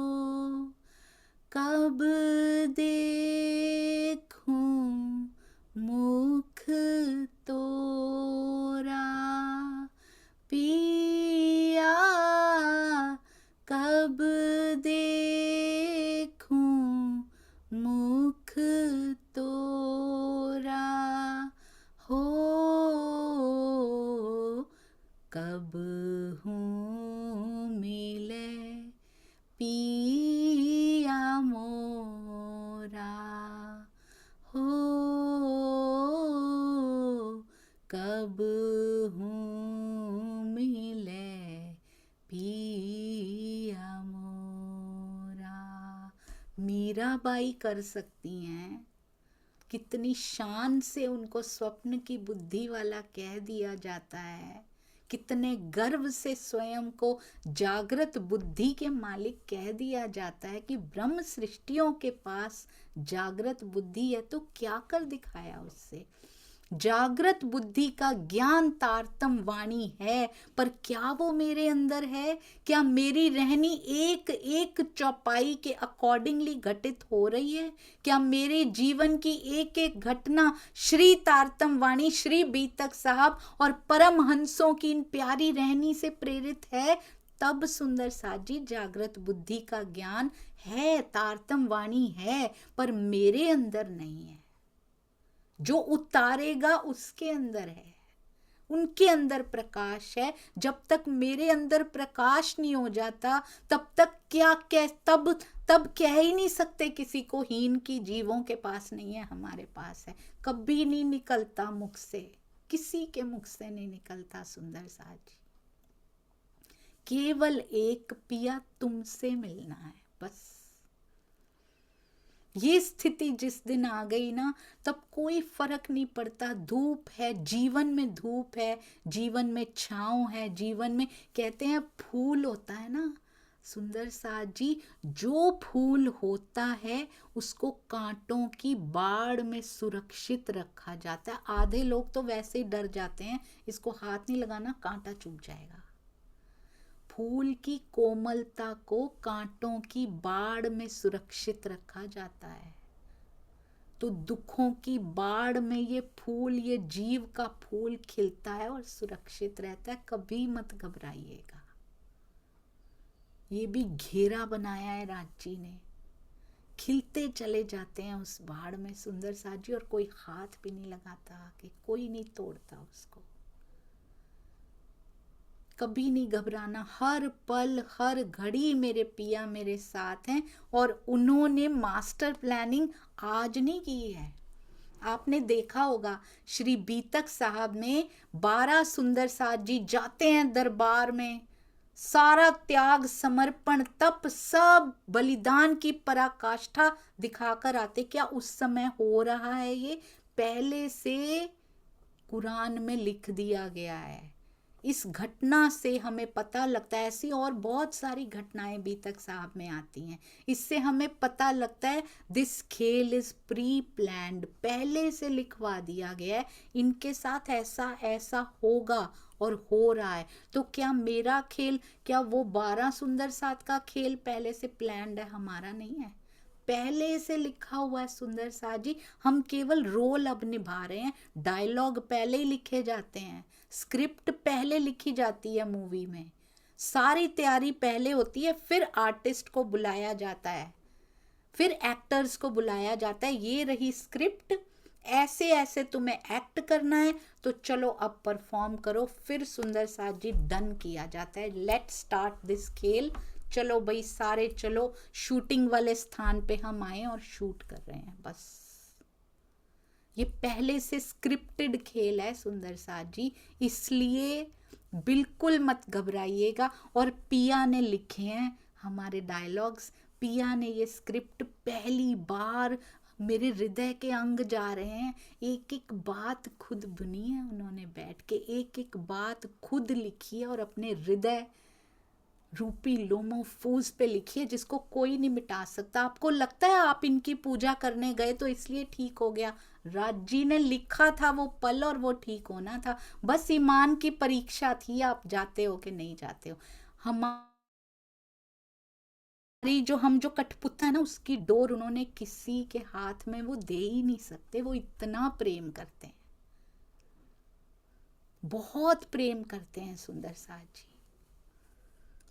कब देखूं हूँ मिले पिया मोरा। मीराबाई कर सकती हैं। कितनी शान से उनको स्वप्न की बुद्धि वाला कह दिया जाता है, कितने गर्व से स्वयं को जागृत बुद्धि के मालिक कह दिया जाता है कि ब्रह्म सृष्टियों के पास जागृत बुद्धि है। तो क्या कर दिखाया उससे? जागृत बुद्धि का ज्ञान तारतम वाणी है, पर क्या वो मेरे अंदर है? क्या मेरी रहनी एक एक चौपाई के अकॉर्डिंगली घटित हो रही है? क्या मेरे जीवन की एक एक घटना श्री तारतम वाणी, श्री बीतक साहब और परमहंसों की इन प्यारी रहनी से प्रेरित है? तब सुंदर साथ जी जागृत बुद्धि का ज्ञान है, तारतम वाणी है, पर मेरे अंदर नहीं है। जो उतारेगा उसके अंदर है, उनके अंदर प्रकाश है। जब तक मेरे अंदर प्रकाश नहीं हो जाता तब तक तब कह ही नहीं सकते किसी को हीन की जीवों के पास नहीं है, हमारे पास है। कभी नहीं निकलता मुख से, किसी के मुख से नहीं निकलता सुंदर साथ जी। केवल एक पिया तुमसे मिलना है, बस। ये स्थिति जिस दिन आ गई ना, तब कोई फर्क नहीं पड़ता। धूप है, जीवन में धूप है, जीवन में छांव है, जीवन में कहते हैं फूल होता है ना सुंदर साथ जी, जो फूल होता है उसको कांटों की बाढ़ में सुरक्षित रखा जाता है। आधे लोग तो वैसे ही डर जाते हैं, इसको हाथ नहीं लगाना कांटा चुभ जाएगा। फूल की कोमलता को कांटों की बाढ़ में सुरक्षित रखा जाता है। तो दुखों की बाढ़ में ये फूल, ये जीव का फूल खिलता है और सुरक्षित रहता है। कभी मत घबराइएगा। ये भी घेरा बनाया है राज जी ने, खिलते चले जाते हैं उस बाढ़ में सुंदर साथ जी, और कोई हाथ भी नहीं लगाता, कि कोई नहीं तोड़ता उसको। कभी नहीं घबराना, हर पल हर घड़ी मेरे पिया मेरे साथ हैं। और उन्होंने मास्टर प्लानिंग आज नहीं की है। आपने देखा होगा श्री बीतक साहब में 12 सुंदर साथ जी जाते हैं दरबार में, सारा त्याग समर्पण तप सब बलिदान की पराकाष्ठा दिखाकर आते। क्या उस समय हो रहा है? ये पहले से कुरान में लिख दिया गया है। इस घटना से हमें पता लगता है, ऐसी और बहुत सारी घटनाएं बीतक साहब में आती हैं, इससे हमें पता लगता है दिस खेल इज प्री प्लान्ड, पहले से लिखवा दिया गया है, इनके साथ ऐसा ऐसा होगा और हो रहा है। तो क्या मेरा खेल, क्या वो 12 सुंदर साथ का खेल पहले से प्लान्ड है? हमारा नहीं है, पहले से लिखा हुआ है सुंदर साथ जी। हम केवल रोल अब निभा रहे हैं। डायलॉग पहले ही लिखे जाते हैं, स्क्रिप्ट पहले लिखी जाती है, मूवी में सारी तैयारी पहले होती है, फिर आर्टिस्ट को बुलाया जाता है, फिर एक्टर्स को बुलाया जाता है। ये रही स्क्रिप्ट, ऐसे ऐसे तुम्हें एक्ट करना है, तो चलो अब परफॉर्म करो। फिर सुंदर साथ जी डन किया जाता है, लेट स्टार्ट दिस खेल। चलो भाई सारे चलो, शूटिंग वाले स्थान पे हम आए और शूट कर रहे हैं। बस ये पहले से स्क्रिप्टेड खेल है सुंदर साथ जी, इसलिए बिल्कुल मत घबराइएगा। और पिया ने लिखे हैं हमारे डायलॉग्स, पिया ने ये स्क्रिप्ट पहली बार, मेरे हृदय के अंग जा रहे हैं। एक एक बात खुद बुनी है उन्होंने, बैठ के एक एक बात खुद लिखी है और अपने हृदय रूपी लोमोफूज पे लिखी है, जिसको कोई नहीं मिटा सकता। आपको लगता है आप इनकी पूजा करने गए तो इसलिए ठीक हो गया? राज जी ने लिखा था वो पल और वो ठीक होना था। बस ईमान की परीक्षा थी, आप जाते हो कि नहीं जाते हो। हमारी जो कठपुतला है ना, उसकी डोर उन्होंने किसी के हाथ में वो दे ही नहीं सकते। वो इतना प्रेम करते हैं, बहुत प्रेम करते हैं सुंदर साथ जी।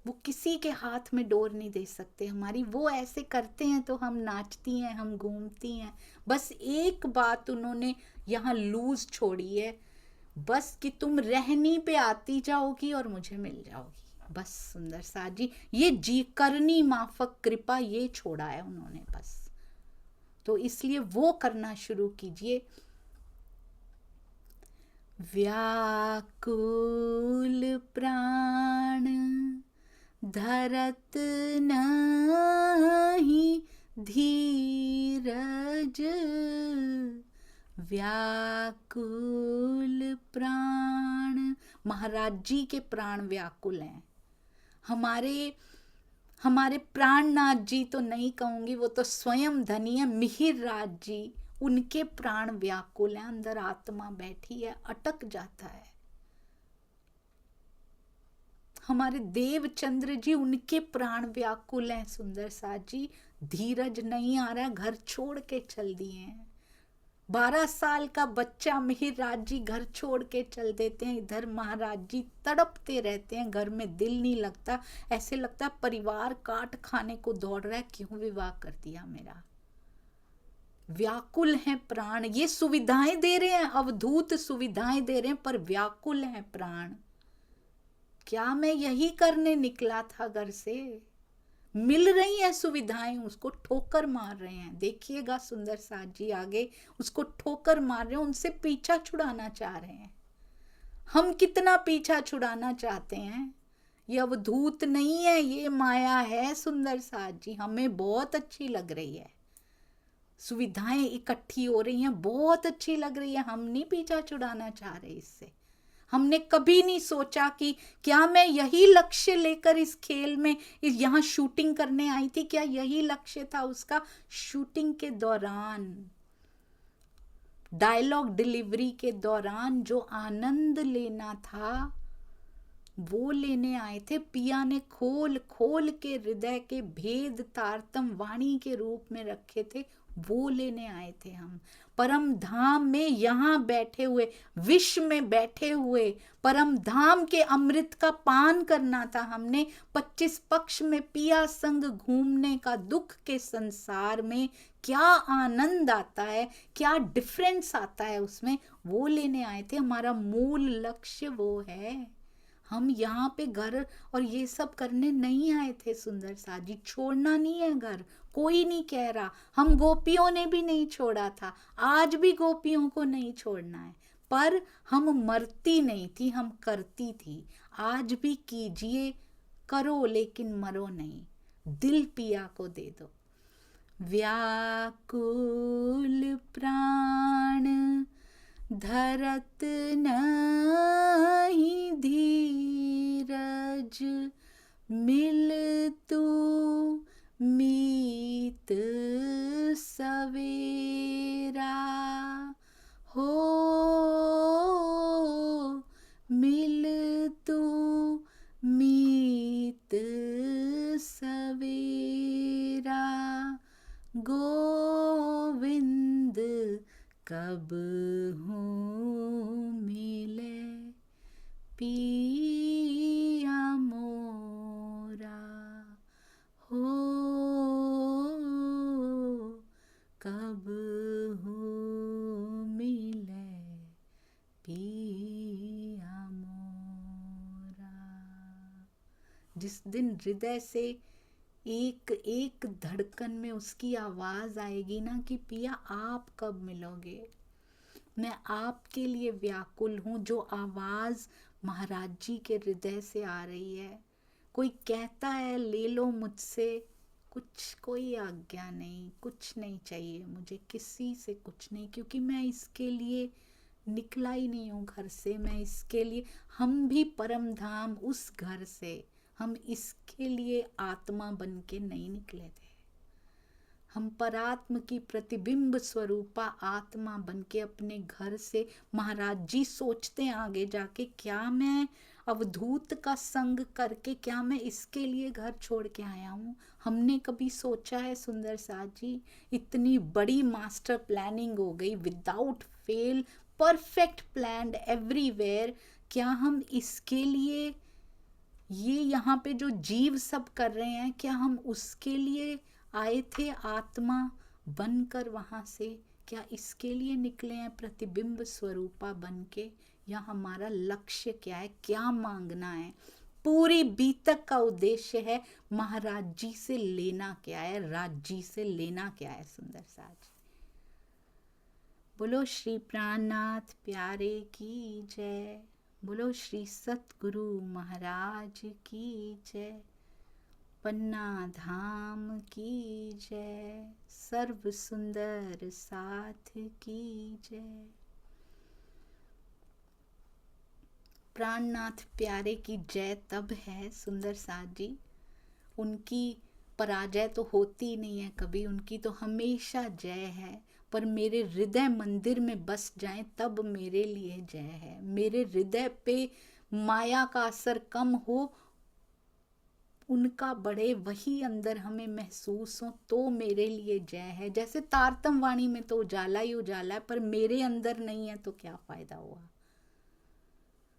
वो किसी के हाथ में डोर नहीं दे सकते हमारी। वो ऐसे करते हैं तो हम नाचती हैं, हम घूमती हैं। बस एक बात उन्होंने यहाँ लूज छोड़ी है, बस कि तुम रहनी पे आती जाओगी और मुझे मिल जाओगी। बस सुंदर साथ जी, ये जी करनी माफक कृपा, ये छोड़ा है उन्होंने बस। तो इसलिए वो करना शुरू कीजिए। व्याकुल प्राण धरत नहीं धीरज, व्याकुल प्राण। महाराज जी के प्राण व्याकुल हैं। हमारे प्राणनाथ जी तो नहीं कहूंगी, वो तो स्वयं धनी है। मिहिर राज जी, उनके प्राण व्याकुल हैं। अंदर आत्मा बैठी है, अटक जाता है। हमारे देवचंद्र जी, उनके प्राण व्याकुल हैं। सुंदर साथ जी, धीरज नहीं आ रहा, घर छोड़ के चल दिए हैं। 12 साल का बच्चा मिहिर राज जी घर छोड़ के चल देते हैं। इधर महाराज जी तड़पते रहते हैं, घर में दिल नहीं लगता। ऐसे लगता है परिवार काट खाने को दौड़ रहा है, क्यों विवाह कर दिया मेरा। व्याकुल हैं प्राण। ये सुविधाएं दे रहे हैं, अवधूत सुविधाएं दे रहे हैं, पर व्याकुल हैं प्राण। क्या मैं यही करने निकला था घर से? मिल रही हैं सुविधाएं, उसको ठोकर मार रहे हैं। देखिएगा सुंदर साथ जी आगे, उसको ठोकर मार रहे हैं, उनसे पीछा छुड़ाना चाह रहे हैं। हम कितना पीछा छुड़ाना चाहते हैं? ये अवधूत नहीं है, ये माया है। सुंदर साथ जी, हमें बहुत अच्छी लग रही है, सुविधाएं इकट्ठी हो रही हैं, बहुत अच्छी लग रही है। हम नहीं पीछा छुड़ाना चाह रहे इससे। हमने कभी नहीं सोचा कि क्या मैं यही लक्ष्य लेकर इस खेल में यहाँ शूटिंग करने आई थी? क्या यही लक्ष्य था उसका? शूटिंग के दौरान, डायलॉग डिलीवरी के दौरान जो आनंद लेना था, वो लेने आए थे। पिया ने खोल खोल के हृदय के भेद तारतम वाणी के रूप में रखे थे, वो लेने आए थे हम। परम धाम में यहाँ बैठे हुए, विश्व में बैठे हुए परम धाम के अमृत का पान करना था हमने। 25 पक्ष में पिया संग घूमने का, दुख के संसार में क्या आनंद आता है, क्या डिफरेंस आता है उसमें, वो लेने आए थे। हमारा मूल लक्ष्य वो है। हम यहाँ पे घर और ये सब करने नहीं आए थे। सुंदर साथ जी, छोड़ना नहीं है घर, कोई नहीं कह रहा। हम गोपियों ने भी नहीं छोड़ा था, आज भी गोपियों को नहीं छोड़ना है, पर हम मरती नहीं थी, हम करती थी। आज भी कीजिए, करो, लेकिन मरो नहीं। दिल पिया को दे दो। व्याकुल प्राण धरत नहीं धीरज, मिल तू मीत सवेरा हो, मिल तू मीत सवेरा, गोविंद कब हूँ मिले पिया मोरा, हो कब हूँ मिले पिया मोरा। जिस दिन हृदय से एक एक धड़कन में उसकी आवाज आएगी ना कि पिया आप कब मिलोगे, मैं आपके लिए व्याकुल हूँ। जो आवाज महाराज जी के हृदय से आ रही है। कोई कहता है ले लो मुझसे कुछ, कोई आज्ञा नहीं, कुछ नहीं चाहिए मुझे, किसी से कुछ नहीं, क्योंकि मैं इसके लिए निकला ही नहीं हूँ घर से। मैं इसके लिए, हम भी परम धाम उस घर से, हम इसके लिए आत्मा बन के नहीं निकले थे। हम परात्म की प्रतिबिंब स्वरूपा आत्मा बन के अपने घर से, महाराज जी सोचते हैं आगे जाके, क्या मैं अवधूत का संग करके, क्या मैं इसके लिए घर छोड़ के आया हूँ? हमने कभी सोचा है सुंदर साथ जी? इतनी बड़ी मास्टर प्लानिंग हो गई, without fail, perfect planned everywhere. क्या हम इसके लिए, ये यहाँ पे जो जीव सब कर रहे हैं, क्या हम उसके लिए आए थे आत्मा बनकर वहाँ से? क्या इसके लिए निकले हैं प्रतिबिंब स्वरूपा बन के? या हमारा लक्ष्य क्या है, क्या मांगना है? पूरी बीतक का उद्देश्य है महाराज जी से लेना क्या है, राज जी से लेना क्या है। सुंदर साज, बोलो श्री प्राणनाथ प्यारे की जय। बोलो श्री सतगुरु महाराज की जय। पन्ना धाम की जय। सर्व सुंदर साथ की जय। प्राणनाथ प्यारे की जय तब है सुंदर साथ जी, उनकी पराजय तो होती नहीं है कभी, उनकी तो हमेशा जय है। पर मेरे हृदय मंदिर में बस जाएं तब मेरे लिए जय है। मेरे हृदय पे माया का असर कम हो, उनका बढ़े, वही अंदर हमें महसूस हो तो मेरे लिए जय है। जैसे तारतम वाणी में तो उजाला ही उजाला है, पर मेरे अंदर नहीं है तो क्या फायदा हुआ।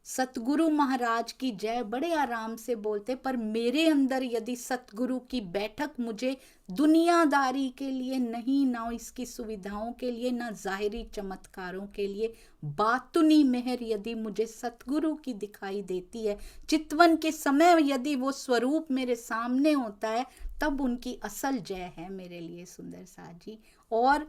सतगुरु महाराज की जय बड़े आराम से बोलते, पर मेरे अंदर यदि सतगुरु की बैठक मुझे दुनियादारी के लिए नहीं, ना इसकी सुविधाओं के लिए, ना जाहिरी चमत्कारों के लिए, बातुनी मेहर यदि मुझे सतगुरु की दिखाई देती है, चितवन के समय यदि वो स्वरूप मेरे सामने होता है, तब उनकी असल जय है मेरे लिए सुंदर साथ जी। और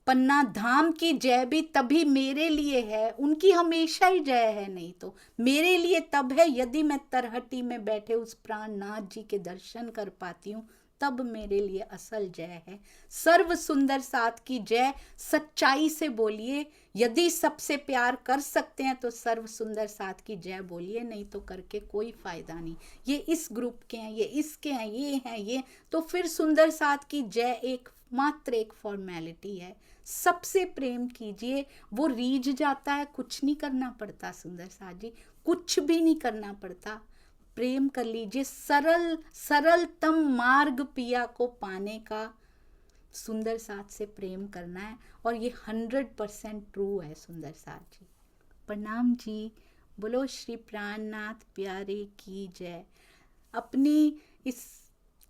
पन्ना धाम की जय भी तभी मेरे लिए है, उनकी हमेशा ही जय है, नहीं तो मेरे लिए तब है यदि मैं तरहटी में बैठे उस प्राणनाथ जी के दर्शन कर पाती हूँ, तब मेरे लिए असल जय है। सर्व सुंदर साथ की जय सच्चाई से बोलिए, यदि सबसे प्यार कर सकते हैं तो सर्व सुंदर साथ की जय बोलिए, नहीं तो करके कोई फायदा नहीं। ये इस ग्रुप के हैं, ये इसके हैं, ये हैं, ये, तो फिर सुंदर साथ की जय एक मात्र एक फॉर्मेलिटी है। सबसे प्रेम कीजिए, वो रीझ जाता है, कुछ नहीं करना पड़ता सुंदर साथ जी, कुछ भी नहीं करना पड़ता। प्रेम कर लीजिए, सरल सरलतम मार्ग पिया को पाने का सुंदर साथ से प्रेम करना है, और ये 100% ट्रू है सुंदर साथ जी। प्रणाम जी। बोलो श्री प्राणनाथ प्यारे की जय। अपनी इस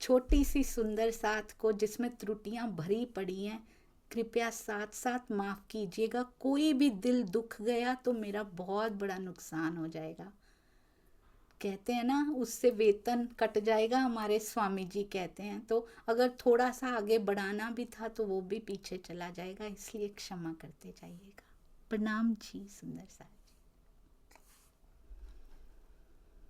छोटी सी सुंदर साथ को जिसमें त्रुटियां भरी पड़ी हैं, कृपया साथ साथ माफ कीजिएगा। कोई भी दिल दुख गया तो मेरा बहुत बड़ा नुकसान हो जाएगा। कहते हैं ना, उससे वेतन कट जाएगा, हमारे स्वामी जी कहते हैं, तो अगर थोड़ा सा आगे बढ़ाना भी था तो वो भी पीछे चला जाएगा, इसलिए क्षमा करते जाइएगा। प्रणाम जी सुंदर साथ।